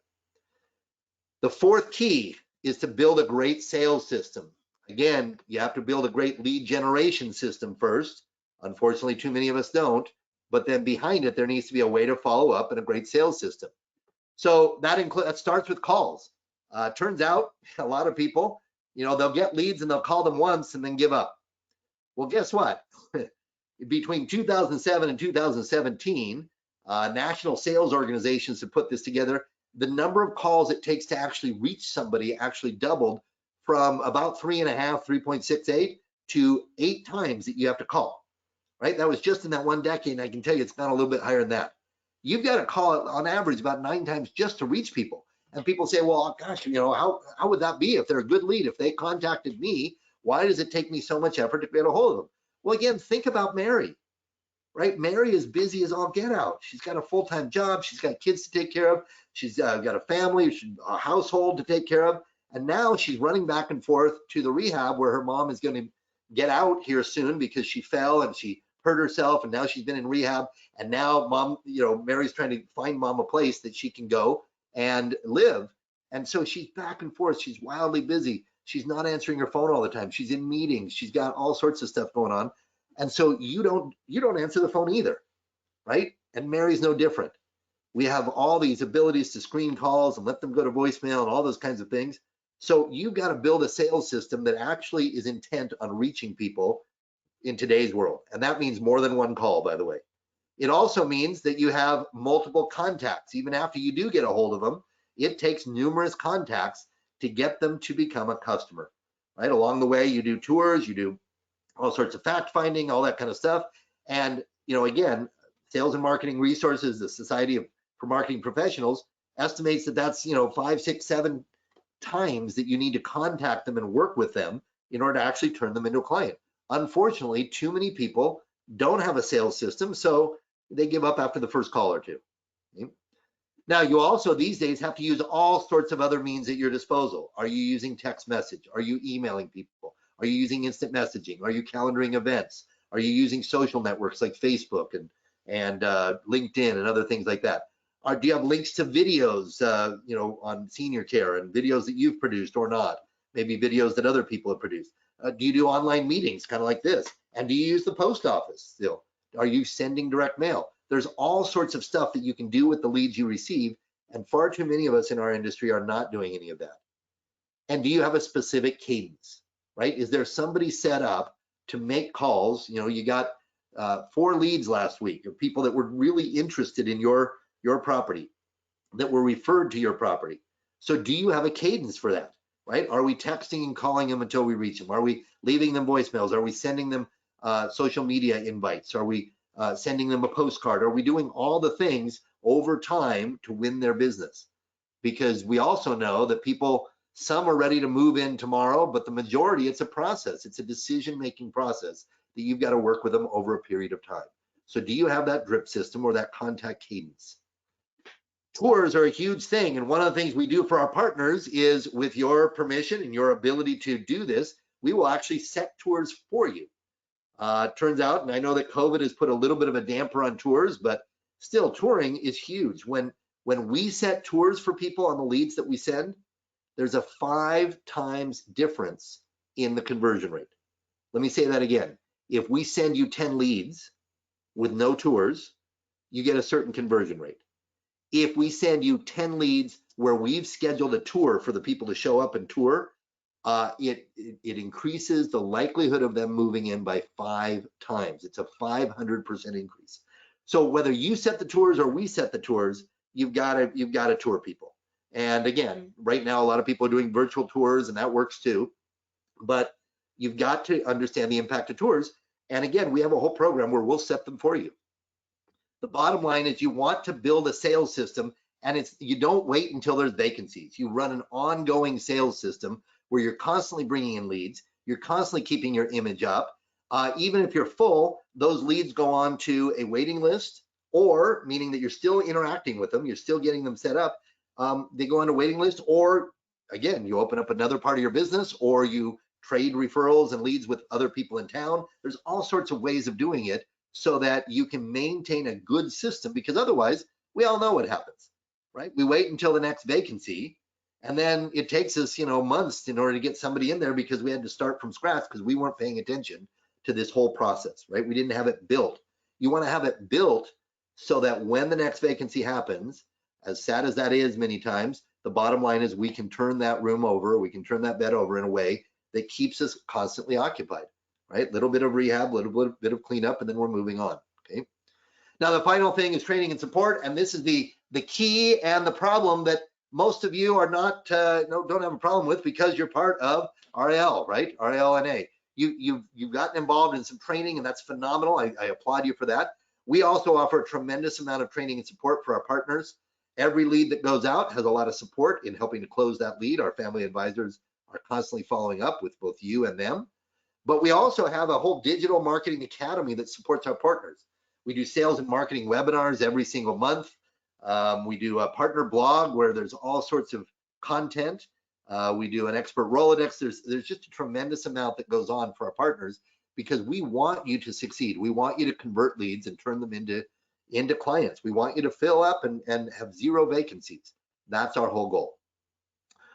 The fourth key is to build a great sales system. Again, you have to build a great lead generation system first. Unfortunately, too many of us don't, but then behind it, there needs to be a way to follow up and a great sales system. So that starts with calls. Turns out a lot of people, they'll get leads and they'll call them once and then give up. Well, guess what? Between 2007 and 2017, national sales organizations have put this together. The number of calls it takes to actually reach somebody actually doubled from about 3.68 to 8 times that you have to call, right? That was just in that one decade, and I can tell you it's gone a little bit higher than that. You've got to call on average about 9 times just to reach people. And people say, well, gosh, how would that be if they're a good lead? If they contacted me, why does it take me so much effort to get a hold of them? Well, again, think about Mary. right? Mary is busy as all get out. She's got a full-time job. She's got kids to take care of. She's got a family, a household to take care of. And now she's running back and forth to the rehab where her mom is going to get out here soon because she fell and she hurt herself. And now she's been in rehab. And now mom, Mary's trying to find mom a place that she can go and live. And so she's back and forth. She's wildly busy. She's not answering her phone all the time. She's in meetings. She's got all sorts of stuff going on. And so you don't answer the phone either, right? And Mary's no different. We have all these abilities to screen calls and let them go to voicemail and all those kinds of things. So you've got to build a sales system that actually is intent on reaching people in today's world. And that means more than one call, by the way. It also means that you have multiple contacts. Even after you do get a hold of them, it takes numerous contacts to get them to become a customer, right? Along the way, you do tours, you do all sorts of fact finding, all that kind of stuff. And, again, Sales and Marketing Resources, the Society for Marketing Professionals, estimates that that's, 5, 6, 7 times that you need to contact them and work with them in order to actually turn them into a client. Unfortunately, too many people don't have a sales system, so they give up after the first call or two. Okay? Now, you also these days have to use all sorts of other means at your disposal. Are you using text message? Are you emailing people? Are you using instant messaging? Are you calendaring events? Are you using social networks like Facebook and LinkedIn and other things like that? Do you have links to videos, on senior care and videos that you've produced or not? Maybe videos that other people have produced. Do you do online meetings, kind of like this? And do you use the post office still? Are you sending direct mail? There's all sorts of stuff that you can do with the leads you receive, and far too many of us in our industry are not doing any of that. And do you have a specific cadence, right? Is there somebody set up to make calls? You got 4 leads last week of people that were really interested in your property, that were referred to your property. So do you have a cadence for that, right? Are we texting and calling them until we reach them? Are we leaving them voicemails? Are we sending them social media invites? Are we sending them a postcard? Are we doing all the things over time to win their business? Because we also know that some are ready to move in tomorrow, but the majority, it's a process. It's a decision-making process that you've got to work with them over a period of time. So do you have that drip system or that contact cadence? Tours are a huge thing. And one of the things we do for our partners is, with your permission and your ability to do this, we will actually set tours for you. Turns out, and I know that COVID has put a little bit of a damper on tours, but still touring is huge. When we set tours for people on the leads that we send, there's a 5 times difference in the conversion rate. Let me say that again. If we send you 10 leads with no tours, you get a certain conversion rate. If we send you 10 leads where we've scheduled a tour for the people to show up and tour, it increases the likelihood of them moving in by 5 times. It's a 500% increase. So whether you set the tours or we set the tours, you've got to tour people. And again, right now, a lot of people are doing virtual tours, and that works too. But you've got to understand the impact of tours. And again, we have a whole program where we'll set them for you. The bottom line is you want to build a sales system, and you don't wait until there's vacancies. You run an ongoing sales system where you're constantly bringing in leads. You're constantly keeping your image up. Even if you're full, those leads go on to a waiting list, or meaning that you're still interacting with them, you're still getting them set up. They go on a waiting list, or again, you open up another part of your business, or you trade referrals and leads with other people in town. There's all sorts of ways of doing it so that you can maintain a good system, because otherwise, we all know what happens, right? We wait until the next vacancy, and then it takes us, months in order to get somebody in there because we had to start from scratch because we weren't paying attention to this whole process, right? We didn't have it built. You want to have it built so that when the next vacancy happens, as sad as that is many times, the bottom line is we can turn that room over, we can turn that bed over in a way that keeps us constantly occupied, right? Little bit of rehab, little bit of cleanup, and then we're moving on, okay? Now, the final thing is training and support, and this is the key and the problem that most of you are not, don't have a problem with because you're part of RAL, right? RALNA. You've gotten involved in some training, and that's phenomenal. I applaud you for that. We also offer a tremendous amount of training and support for our partners. Every lead that goes out has a lot of support in helping to close that lead. Our family advisors are constantly following up with both you and them. But we also have a whole digital marketing academy that supports our partners. We do sales and marketing webinars every single month. We do a partner blog where there's all sorts of content. We do an expert Rolodex. There's just a tremendous amount that goes on for our partners because we want you to succeed. We want you to convert leads and turn them into clients. We want you to fill up and have 0 vacancies. That's our whole goal.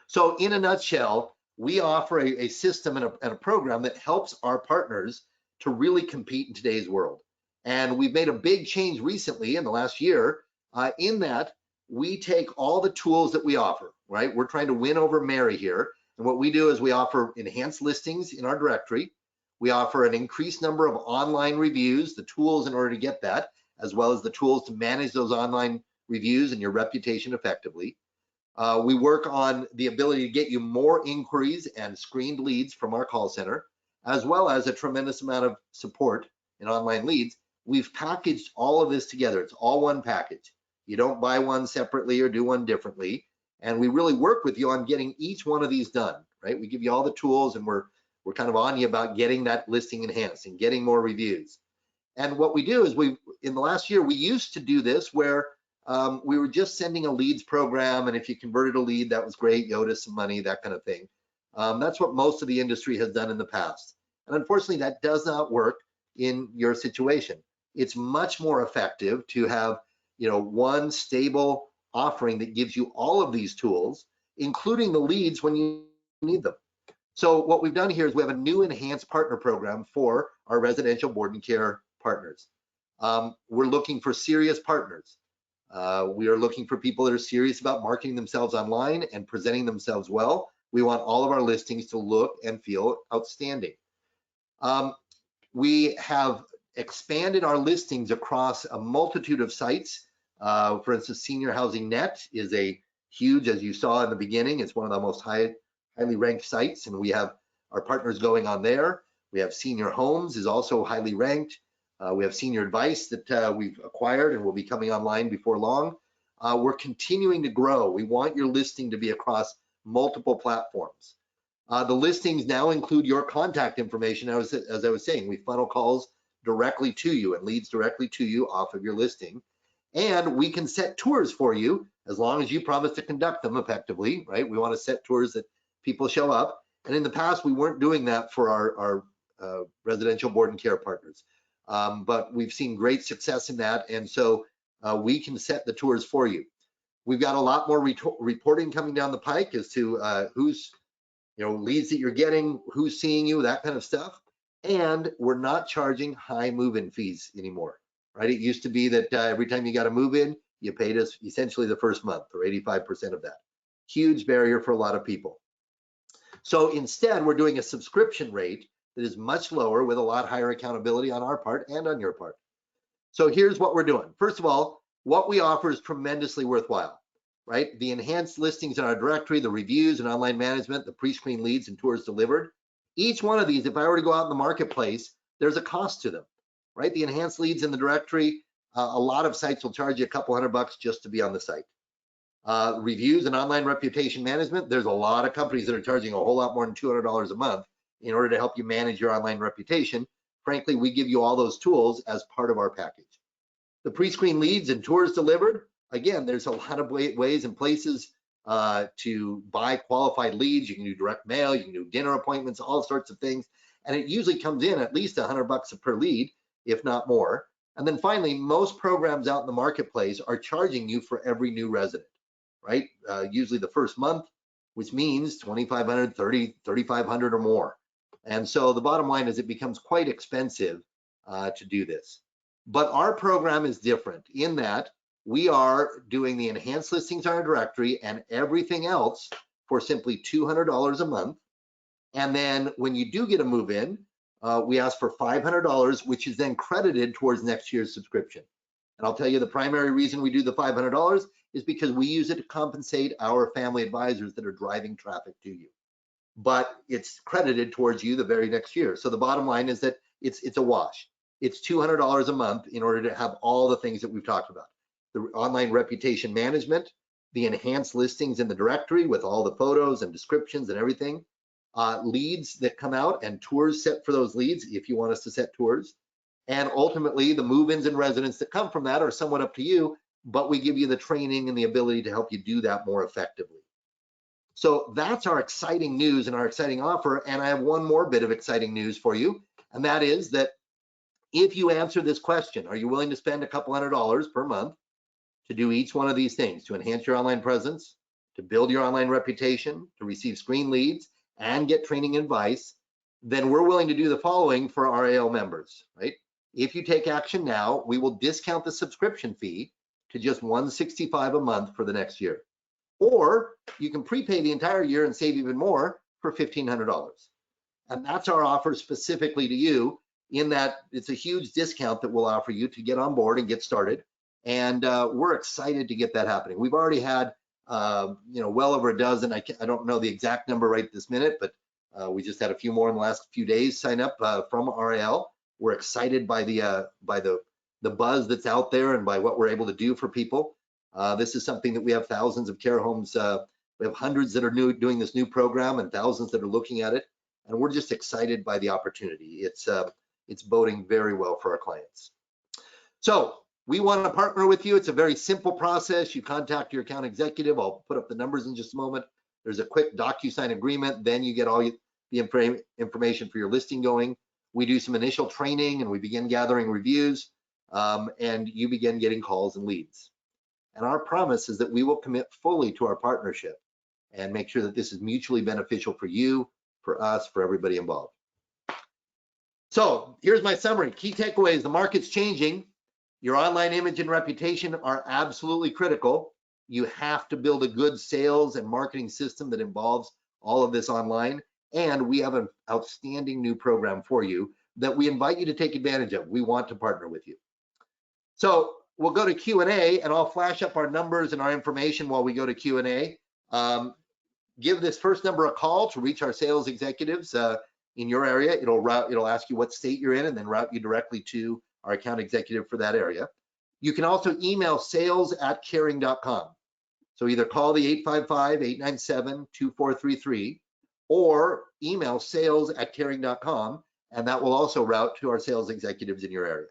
So in a nutshell, we offer a system and a program that helps our partners to really compete in today's world. And we've made a big change recently in the last year in that we take all the tools that we offer, right? We're trying to win over Mary here. And what we do is we offer enhanced listings in our directory. We offer an increased number of online reviews, the tools in order to get that, as well as the tools to manage those online reviews and your reputation effectively. We work on the ability to get you more inquiries and screened leads from our call center, as well as a tremendous amount of support in online leads. We've packaged all of this together. It's all one package. You don't buy one separately or do one differently. And we really work with you on getting each one of these done, right? We give you all the tools and we're kind of on you about getting that listing enhanced and getting more reviews. And what we do is in the last year, we used to do this where we were just sending a leads program, and if you converted a lead, that was great, you owed us some money, that kind of thing. That's what most of the industry has done in the past. And unfortunately, that does not work in your situation. It's much more effective to have, one stable offering that gives you all of these tools, including the leads when you need them. So what we've done here is we have a new enhanced partner program for our residential board and care partners. We're looking for serious partners. We are looking for people that are serious about marketing themselves online and presenting themselves well. We want all of our listings to look and feel outstanding. We have expanded our listings across a multitude of sites. For instance, Senior Housing Net is a huge, as you saw in the beginning, it's one of the most highly ranked sites, and we have our partners going on there. We have Senior Homes is also highly ranked. We have Senior Advice that we've acquired and will be coming online before long. We're continuing to grow. We want your listing to be across multiple platforms. The listings now include your contact information. As I was saying, we funnel calls directly to you and leads directly to you off of your listing. And we can set tours for you as long as you promise to conduct them effectively, right? We want to set tours that people show up. And in the past, we weren't doing that for our residential board and care partners. But we've seen great success in that. And so we can set the tours for you. We've got a lot more reporting coming down the pike as to who's, leads that you're getting, who's seeing you, that kind of stuff. And we're not charging high move-in fees anymore, right? It used to be that every time you got a move-in, you paid us essentially the first month or 85% of that. Huge barrier for a lot of people. So instead, we're doing a subscription rate that is much lower with a lot higher accountability on our part and on your part. So here's what we're doing. First of all, what we offer is tremendously worthwhile, right? The enhanced listings in our directory, the reviews and online management, the pre-screen leads and tours delivered. Each one of these, if I were to go out in the marketplace, there's a cost to them, right? The enhanced leads in the directory, a lot of sites will charge you a couple $100 just to be on the site. Reviews and online reputation management, there's a lot of companies that are charging a whole lot more than $200 a month in order to help you manage your online reputation. Frankly, we give you all those tools as part of our package. The pre-screen leads and tours delivered, again, there's a lot of ways and places to buy qualified leads. You can do direct mail, you can do dinner appointments, all sorts of things. And it usually comes in at least $100 per lead, if not more. And then finally, most programs out in the marketplace are charging you for every new resident, right? Usually the first month, which means $2,500, $30,000, $3,500 or more. And so the bottom line is it becomes quite expensive to do this. But our program is different in that we are doing the enhanced listings on our directory and everything else for simply $200 a month. And then when you do get a move in, we ask for $500, which is then credited towards next year's subscription. And I'll tell you the primary reason we do the $500 is because we use it to compensate our family advisors that are driving traffic to you. But it's credited towards you the very next year. So the bottom line is that it's a wash. It's $200 a month in order to have all the things that we've talked about. The online reputation management, the enhanced listings in the directory with all the photos and descriptions and everything, leads that come out and tours set for those leads if you want us to set tours, And ultimately, the move-ins and residents that come from that are somewhat up to you, but we give you the training and the ability to help you do that more effectively. So that's our exciting news and our exciting offer. And I have one more bit of exciting news for you, and that is that if you answer this question, are you willing to spend a couple $100 per month to do each one of these things, to enhance your online presence, to build your online reputation, to receive screen leads, and get training advice, then we're willing to do the following for our RAL members, right? If you take action now, we will discount the subscription fee to just $165 a month for the next year. Or you can prepay the entire year and save even more for $1,500. And that's our offer specifically to you, in that it's a huge discount that we'll offer you to get on board and get started. And we're excited to get that happening. We've already had, well over a dozen. I don't know the exact number right this minute, but we just had a few more in the last few days sign up from RAL. We're excited by the buzz that's out there and by what we're able to do for people. This is something that we have thousands of care homes. We have hundreds that are doing this new program and thousands that are looking at it. And we're just excited by the opportunity. It's boding very well for our clients. So we want to partner with you. It's a very simple process. You contact your account executive. I'll put up the numbers in just a moment. There's a quick DocuSign agreement. Then you get all the information for your listing going. We do some initial training and we begin gathering reviews, and you begin getting calls and leads. And our promise is that we will commit fully to our partnership and make sure that this is mutually beneficial for you, for us, for everybody involved. So here's my summary. Key takeaways: the market's changing. Your online image and reputation are absolutely critical. You have to build a good sales and marketing system that involves all of this online. And we have an outstanding new program for you that we invite you to take advantage of. We want to partner with you. So we'll go to Q&A, and I'll flash up our numbers and our information while we go to Q&A. Give this first number a call to reach our sales executives in your area. It'll ask you what state you're in and then route you directly to our account executive for that area. You can also email sales@caring.com. So either call the 855-897-2433 or email sales@caring.com, and that will also route to our sales executives in your area.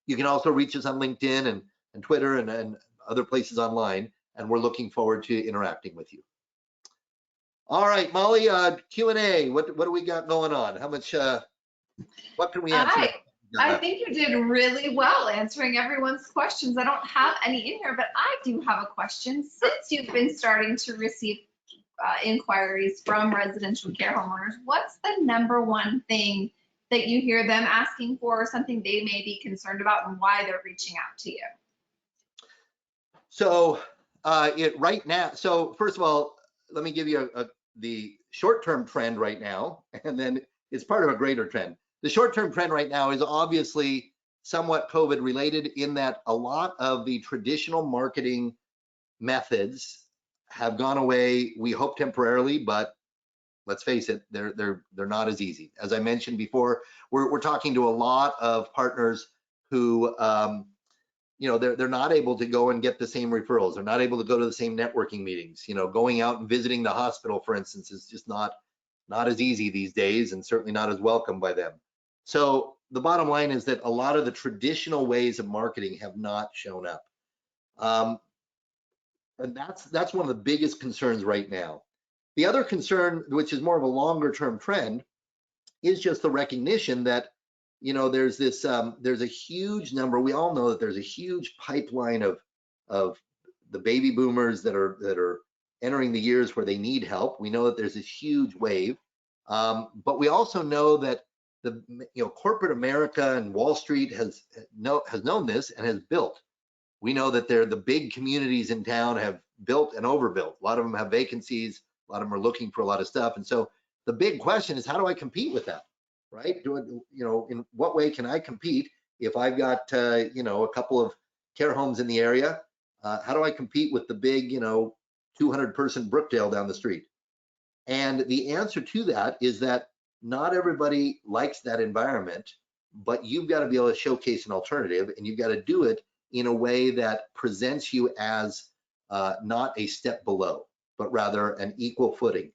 You can also reach us on LinkedIn and Twitter and other places online, and we're looking forward to interacting with you. All right, Molly, Q&A, what do we got going on? How much, what can we answer? I think you did really well answering everyone's questions. I don't have any in here, but I do have a question. Since you've been starting to receive inquiries from residential care homeowners, what's the number one thing that you hear them asking for, or something they may be concerned about, and why they're reaching out to you? So right now, so first of all, let me give you the short-term trend right now, and then it's part of a greater trend. The short-term trend right now is obviously somewhat COVID related, in that a lot of the traditional marketing methods have gone away. We hope temporarily, but let's face it, they're not as easy. As I mentioned before, we're talking to a lot of partners who, they're not able to go and get the same referrals. They're not able to go to the same networking meetings. Going out and visiting the hospital, for instance, is just not as easy these days, and certainly not as welcome by them. So the bottom line is that a lot of the traditional ways of marketing have not shown up. And that's one of the biggest concerns right now. The other concern, which is more of a longer term trend, is just the recognition that, there's a huge number. We all know that there's a huge pipeline of the baby boomers that are entering the years where they need help. We know that there's this huge wave, but we also know that corporate America and Wall Street has known this and has built. We know that the big communities in town have built and overbuilt. A lot of them have vacancies. A lot of them are looking for a lot of stuff. And so the big question is, how do I compete with that, right? In what way can I compete if I've got, a couple of care homes in the area? How do I compete with the big, 200-person Brookdale down the street? And the answer to that is that not everybody likes that environment, but you've got to be able to showcase an alternative, and you've got to do it in a way that presents you as not a step below, but rather an equal footing.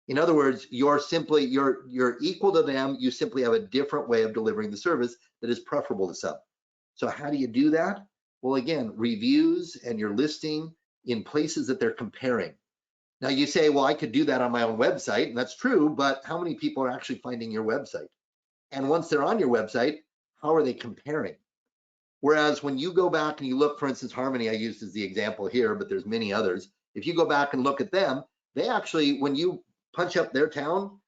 In other words, you're equal to them. You simply have a different way of delivering the service that is preferable to some. So how do you do that? Well, again, reviews and your listing in places that they're comparing. Now you say, well, I could do that on my own website, and that's true, but how many people are actually finding your website? And once they're on your website, how are they comparing? Whereas when you go back and you look, for instance, Harmony, I used as the example here, but there's many others. If you go back and look at them, they actually, when you punch up their town,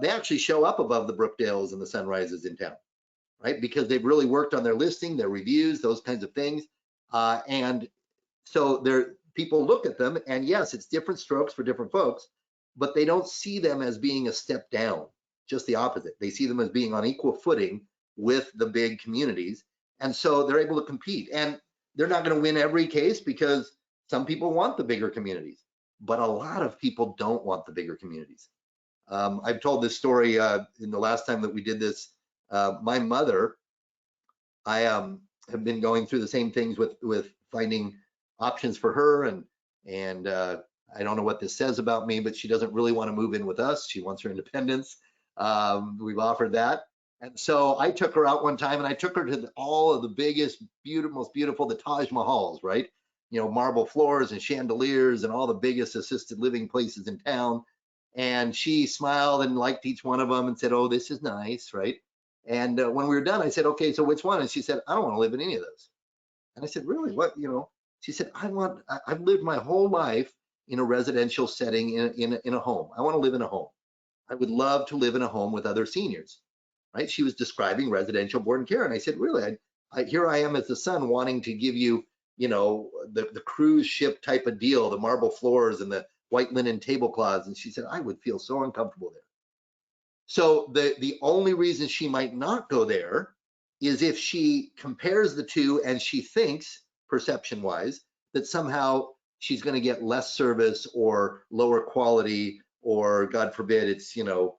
they actually show up above the Brookdales and the Sunrises in town, right? Because they've really worked on their listing, their reviews, those kinds of things. And so people look at them, and yes, it's different strokes for different folks, but they don't see them as being a step down, just the opposite. They see them as being on equal footing with the big communities. And so they're able to compete. And they're not going to win every case because some people want the bigger communities, but a lot of people don't want the bigger communities. I've told this story in the last time that we did this. My mother, I have been going through the same things with finding options for her, and I don't know what this says about me, but she doesn't really want to move in with us. She wants her independence. We've offered that. And so I took her out one time, and I took her to all of the biggest, most beautiful, the Taj Mahals, right? You know, marble floors and chandeliers and all the biggest assisted living places in town. And she smiled and liked each one of them and said, oh, this is nice, right? And when we were done, I said, okay, so which one? And she said, I don't want to live in any of those. And I said, really, what, you know? She said, I've lived my whole life in a residential setting in a home. I want to live in a home. I would love to live in a home with other seniors, right? She was describing residential board and care. And I said, really, here I am as the son wanting to give you, you know, the cruise ship type of deal, the marble floors and the white linen tablecloths. And she said, I would feel so uncomfortable there. So the only reason she might not go there is if she compares the two and she thinks, perception wise, that somehow she's going to get less service or lower quality, or God forbid, it's, you know,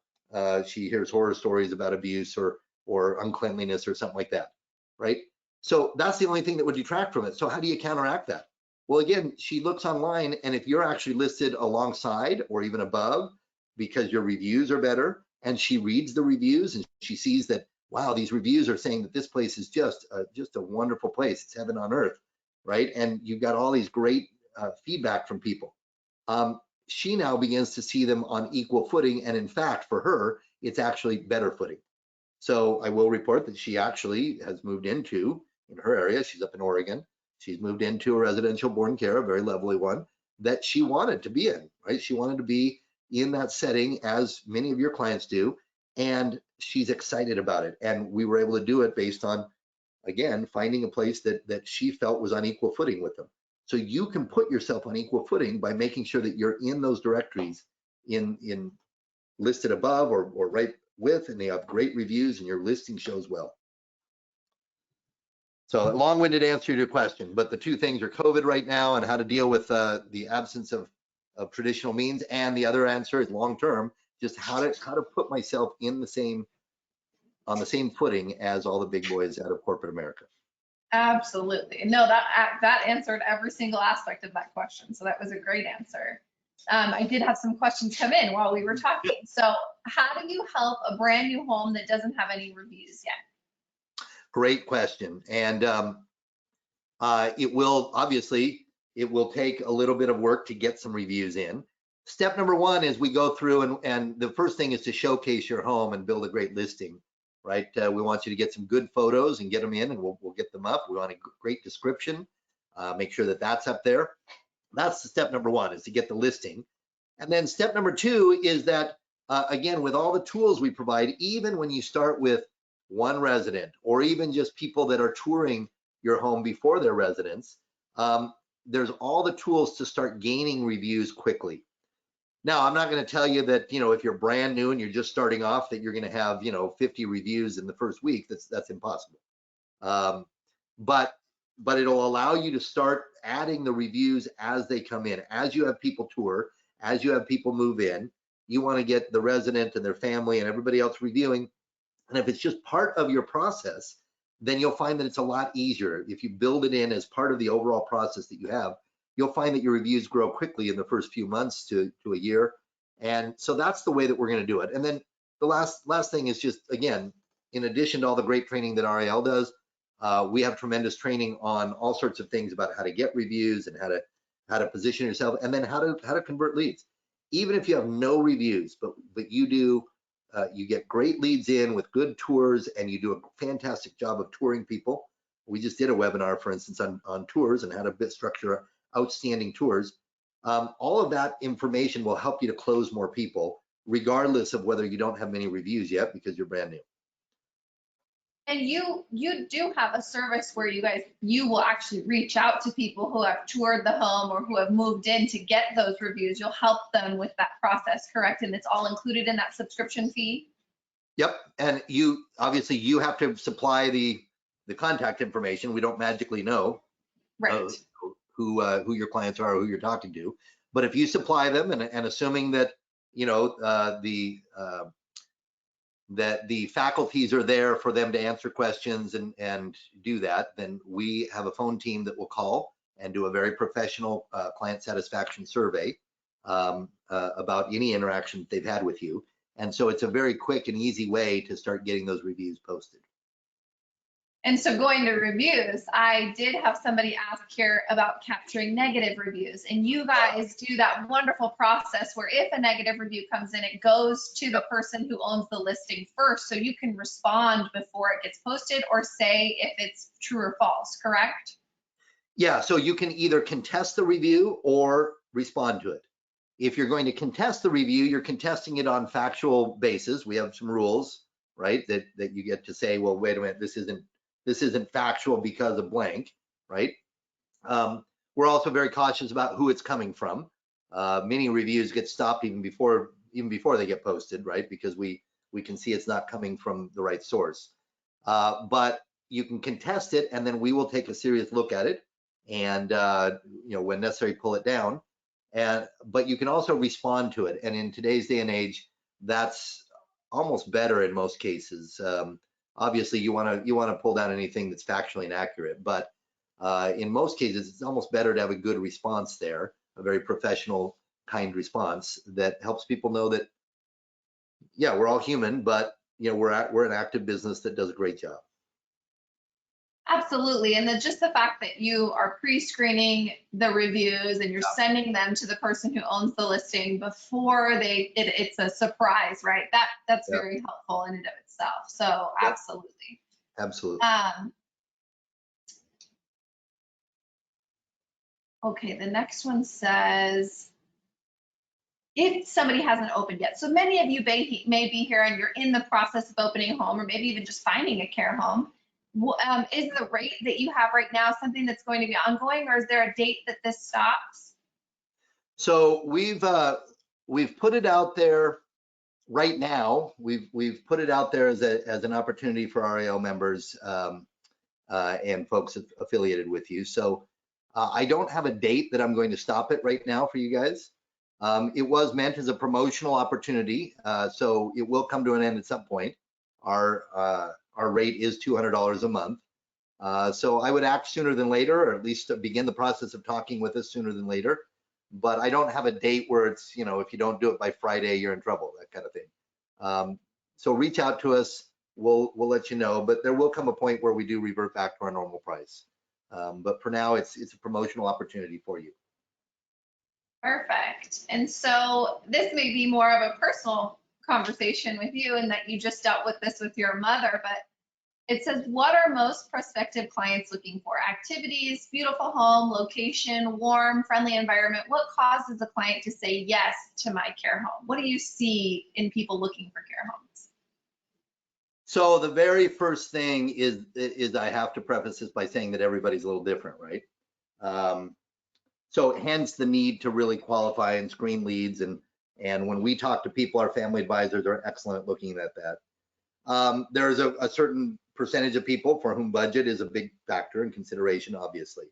she hears horror stories about abuse or uncleanliness or something like that, right? So that's the only thing that would detract from it. So how do you counteract that? Well, again, she looks online, and if you're actually listed alongside or even above because your reviews are better, and she reads the reviews and she sees that, wow, these reviews are saying that this place is just a wonderful place. It's heaven on earth, right? And you've got all these great feedback from people. She now begins to see them on equal footing. And in fact, for her, it's actually better footing. So I will report that she actually has moved into, in her area, she's up in Oregon, she's moved into a residential board and care, a very lovely one, that she wanted to be in, right? She wanted to be in that setting, as many of your clients do, and she's excited about it. And we were able to do it based on, again, finding a place that she felt was on equal footing with them. So you can put yourself on equal footing by making sure that you're in those directories in listed above or right with, and they have great reviews and your listing shows well. So a long-winded answer to your question, but the two things are COVID right now and how to deal with the absence of traditional means, and the other answer is long-term, just how to put myself in on the same footing as all the big boys out of corporate America. Absolutely. No, that answered every single aspect of that question. So that was a great answer. I did have some questions come in while we were talking. So how do you help a brand new home that doesn't have any reviews yet? Great question. And it will take a little bit of work to get some reviews in. Step number one is we go through and the first thing is to showcase your home and build a great listing, right? We want you to get some good photos and get them in, and we'll get them up. We want a great description, make sure that that's up there. That's the step number one, is to get the listing. And then step number two is that, again, with all the tools we provide, even when you start with one resident or even just people that are touring your home before their residents, there's all the tools to start gaining reviews quickly. Now, I'm not going to tell you that, you know, if you're brand new and you're just starting off, that you're going to have, you know, 50 reviews in the first week. That's impossible. But it'll allow you to start adding the reviews as they come in. As you have people tour, as you have people move in, you want to get the resident and their family and everybody else reviewing. And if it's just part of your process, then you'll find that it's a lot easier. If you build it in as part of the overall process that you have, you'll find that your reviews grow quickly in the first few months to a year. And so that's the way that we're going to do it. And then the last thing is just, again, in addition to all the great training that RAL does, we have tremendous training on all sorts of things about how to get reviews and how to position yourself, and then how to convert leads. Even if you have no reviews, but you do, you get great leads in with good tours, and you do a fantastic job of touring people. We just did a webinar, for instance, on tours and how to structure outstanding tours. All of that information will help you to close more people, regardless of whether you don't have many reviews yet because you're brand new. And you do have a service where you will actually reach out to people who have toured the home or who have moved in to get those reviews. You'll help them with that process, correct? And it's all included in that subscription fee? Yep, and you obviously you have to supply the contact information. We don't magically know Right. Who your clients are or who you're talking to. But if you supply them, and assuming that, you know, that the faculties are there for them to answer questions and do that, then we have a phone team that will call and do a very professional client satisfaction survey about any interaction that they've had with you. And so it's a very quick and easy way to start getting those reviews posted. And so going to reviews, I did have somebody ask here about capturing negative reviews, and you guys do that wonderful process where if a negative review comes in, it goes to the person who owns the listing first, so you can respond before it gets posted or say if it's true or false, correct? Yeah, so you can either contest the review or respond to it. If you're going to contest the review, you're contesting it on factual basis. We have some rules, right, that you get to say, well, wait a minute, this isn't factual because of blank, right? We're also very cautious about who it's coming from. Many reviews get stopped even before they get posted, right? Because we can see it's not coming from the right source. But you can contest it, and then we will take a serious look at it, and you know, when necessary, pull it down. But you can also respond to it, and in today's day and age, that's almost better in most cases. Obviously, you want to pull down anything that's factually inaccurate, but in most cases, it's almost better to have a good response there, a very professional, kind response that helps people know that, yeah, we're all human, but you know, we're an active business that does a great job. Absolutely, and then just the fact that you are pre-screening the reviews and you're sending them to the person who owns the listing before it's a surprise, right? That's very helpful in and of itself. So absolutely. Absolutely. Okay, the next one says, if somebody hasn't opened yet, so many of you may be here and you're in the process of opening a home or maybe even just finding a care home. Is the rate that you have right now something that's going to be ongoing, or is there a date that this stops? So we've put it out there right now. We've put it out there as an opportunity for RAL members and folks affiliated with you. So I don't have a date that I'm going to stop it right now for you guys. It was meant as a promotional opportunity, so it will come to an end at some point. Our rate is $200 a month. So I would act sooner than later, or at least begin the process of talking with us sooner than later. But I don't have a date where it's, you know, if you don't do it by Friday, you're in trouble, that kind of thing. So reach out to us. We'll let you know, but there will come a point where we do revert back to our normal price. But for now, it's a promotional opportunity for you. Perfect. And so this may be more of a personal conversation with you in that you just dealt with this with your mother, but it says, what are most prospective clients looking for? Activities, beautiful home, location, warm, friendly environment. What causes a client to say yes to my care home? What do you see in people looking for care homes? So the very first thing is I have to preface this by saying that everybody's a little different, right? So hence the need to really qualify and screen leads. And when we talk to people, our family advisors are excellent at looking at that. There's a certain percentage of people for whom budget is a big factor in consideration, obviously.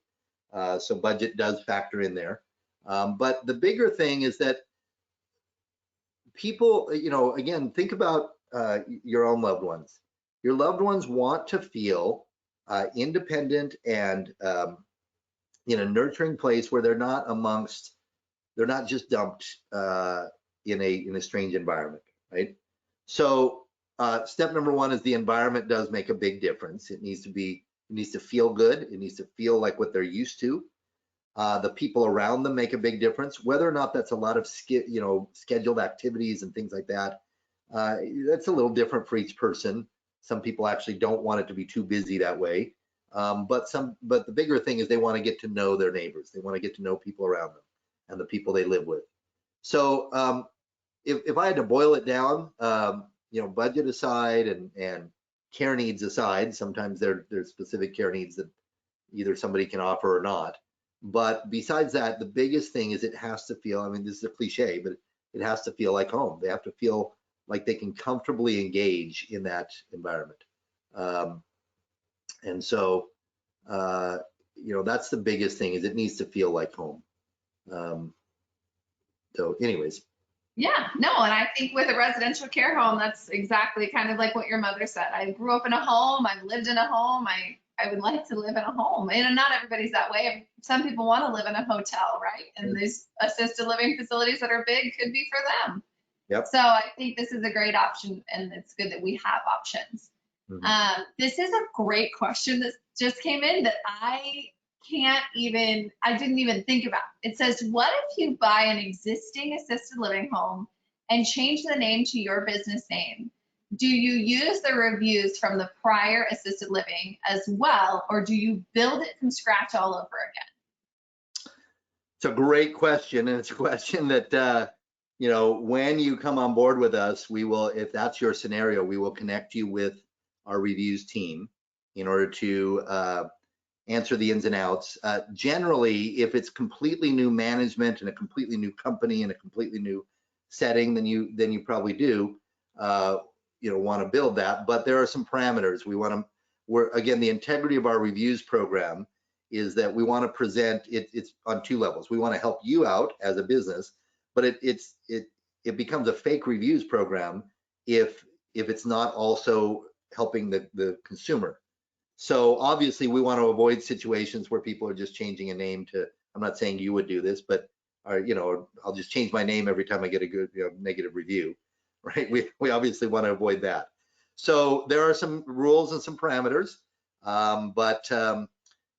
So budget does factor in there. But the bigger thing is that people, you know, again, think about your own loved ones. Your loved ones want to feel independent and in a nurturing place where they're not just dumped in a strange environment, right? So step number one is the environment does make a big difference. It needs to feel good. It needs to feel like what they're used to. The people around them make a big difference. Whether or not that's a lot of scheduled activities and things like that, that's a little different for each person. Some people actually don't want it to be too busy that way. But the bigger thing is they want to get to know their neighbors. They want to get to know people around them and the people they live with. So if I had to boil it down, budget aside and care needs aside, sometimes there's specific care needs that either somebody can offer or not. But besides that, the biggest thing is it has to feel, I mean, this is a cliche, but it has to feel like home. They have to feel like they can comfortably engage in that environment. And so, that's the biggest thing, is it needs to feel like home. So anyways. Yeah, no, and I think with a residential care home, that's exactly kind of like what your mother said. I grew up in a home, I've lived in a home, I would like to live in a home. And not everybody's that way. Some people want to live in a hotel, right? And these assisted living facilities that are big could be for them. Yep. So I think this is a great option, and it's good that we have options. Mm-hmm. This is a great question that just came in that I didn't even think about. It says, what if you buy an existing assisted living home and change the name to your business name? Do you use the reviews from the prior assisted living as well, or do you build it from scratch all over again? It's a great question, and it's a question that, when you come on board with us, we will, if that's your scenario, we will connect you with our reviews team in order to answer the ins and outs. Generally, if it's completely new management and a completely new company and a completely new setting, then you probably do want to build that. But there are some parameters. Again, the integrity of our reviews program is that we want to present it's on two levels. We want to help you out as a business, but it becomes a fake reviews program if it's not also helping the consumer. So obviously we want to avoid situations where people are just changing a name to, I'm not saying you would do this, but I'll just change my name every time I get a good negative review, right? We obviously want to avoid that. So there are some rules and some parameters, but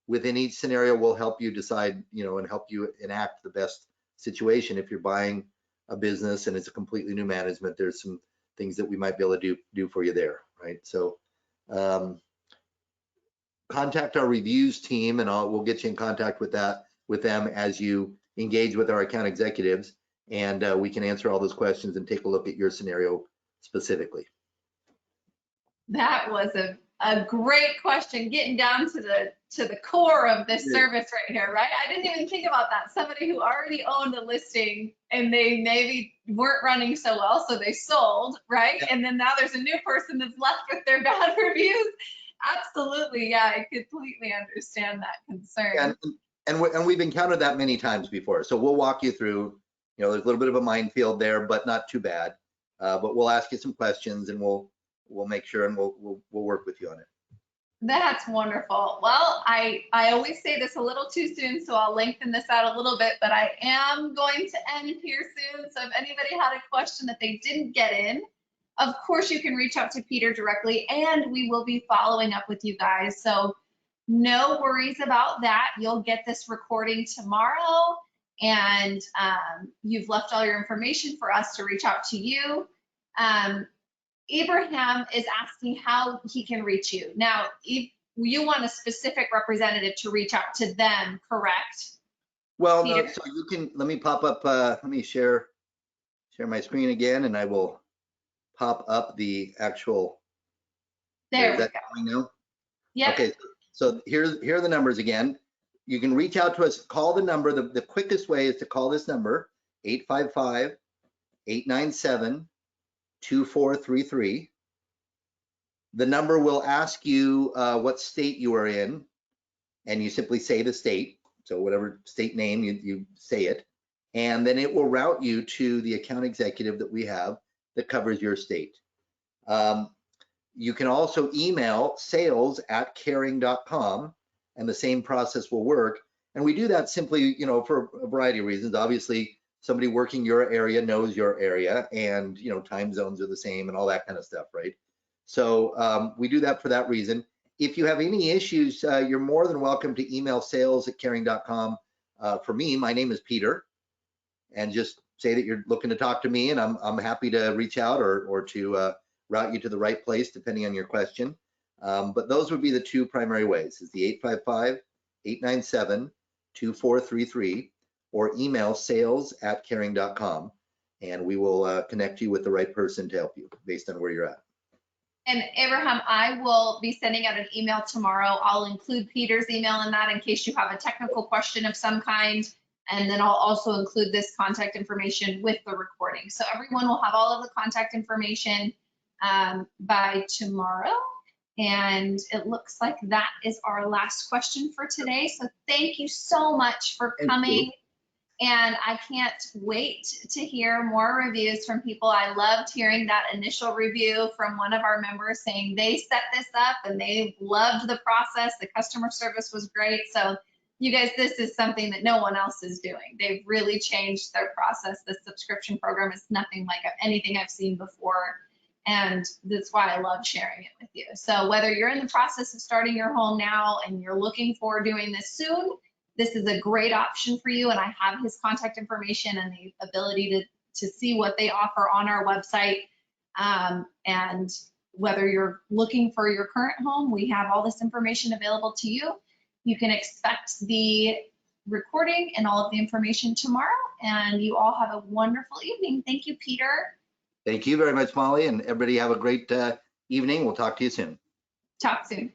within each scenario, we'll help you decide, and help you enact the best situation. If you're buying a business and it's a completely new management, there's some things that we might be able to do for you there, right? So contact our reviews team, and we'll get you in contact with them as you engage with our account executives, and we can answer all those questions and take a look at your scenario specifically. That was a great question, getting down to the core of this service right here, right? I didn't even think about that. Somebody who already owned a listing and they maybe weren't running so well, so they sold, right? Yeah. And then now there's a new person that's left with their bad reviews. Absolutely, yeah, I completely understand that concern. And we've encountered that many times before. So we'll walk you through, there's a little bit of a minefield there, but not too bad. But we'll ask you some questions, and we'll make sure, and we'll work with you on it. That's wonderful. Well, I always say this a little too soon, so I'll lengthen this out a little bit, but I am going to end here soon. So if anybody had a question that they didn't get in, of course you can reach out to Peter directly, and we will be following up with you guys. So no worries about that. You'll get this recording tomorrow, and you've left all your information for us to reach out to you. Abraham is asking how he can reach you. Now, if you want a specific representative to reach out to them, correct? Well, no, so you can, let me pop up, let me share my screen again, and I will pop up the actual. There we go. Now? Yeah. Okay, so here are the numbers again. You can reach out to us, call the number. The quickest way is to call this number, 855-897-2433. The number will ask you what state you are in, and you simply say the state. So whatever state name, you say it, and then it will route you to the account executive that we have that covers your state. You can also email sales@caring.com, and the same process will work. And we do that simply, for a variety of reasons. Obviously, somebody working your area knows your area, and time zones are the same and all that kind of stuff, right? So we do that for that reason. If you have any issues, you're more than welcome to email sales@caring.com. For me, my name is Peter, and just say that you're looking to talk to me, and I'm happy to reach out or to route you to the right place depending on your question. But those would be the two primary ways: is the 855-897-2433, or email sales@caring.com, and we will connect you with the right person to help you based on where you're at. And Abraham, I will be sending out an email tomorrow. I'll include Peter's email in that in case you have a technical question of some kind. And then I'll also include this contact information with the recording. So everyone will have all of the contact information by tomorrow. And it looks like that is our last question for today. So thank you so much for coming. And I can't wait to hear more reviews from people. I loved hearing that initial review from one of our members saying they set this up and they loved the process. The customer service was great. So you guys, this is something that no one else is doing. They've really changed their process. The subscription program is nothing like anything I've seen before. And that's why I love sharing it with you. So whether you're in the process of starting your home now and you're looking for doing this soon, this is a great option for you. And I have his contact information and the ability to see what they offer on our website. And whether you're looking for your current home, we have all this information available to you. You can expect the recording and all of the information tomorrow. And you all have a wonderful evening. Thank you, Peter. Thank you very much, Molly, and everybody have a great evening. We'll talk to you soon. Talk soon.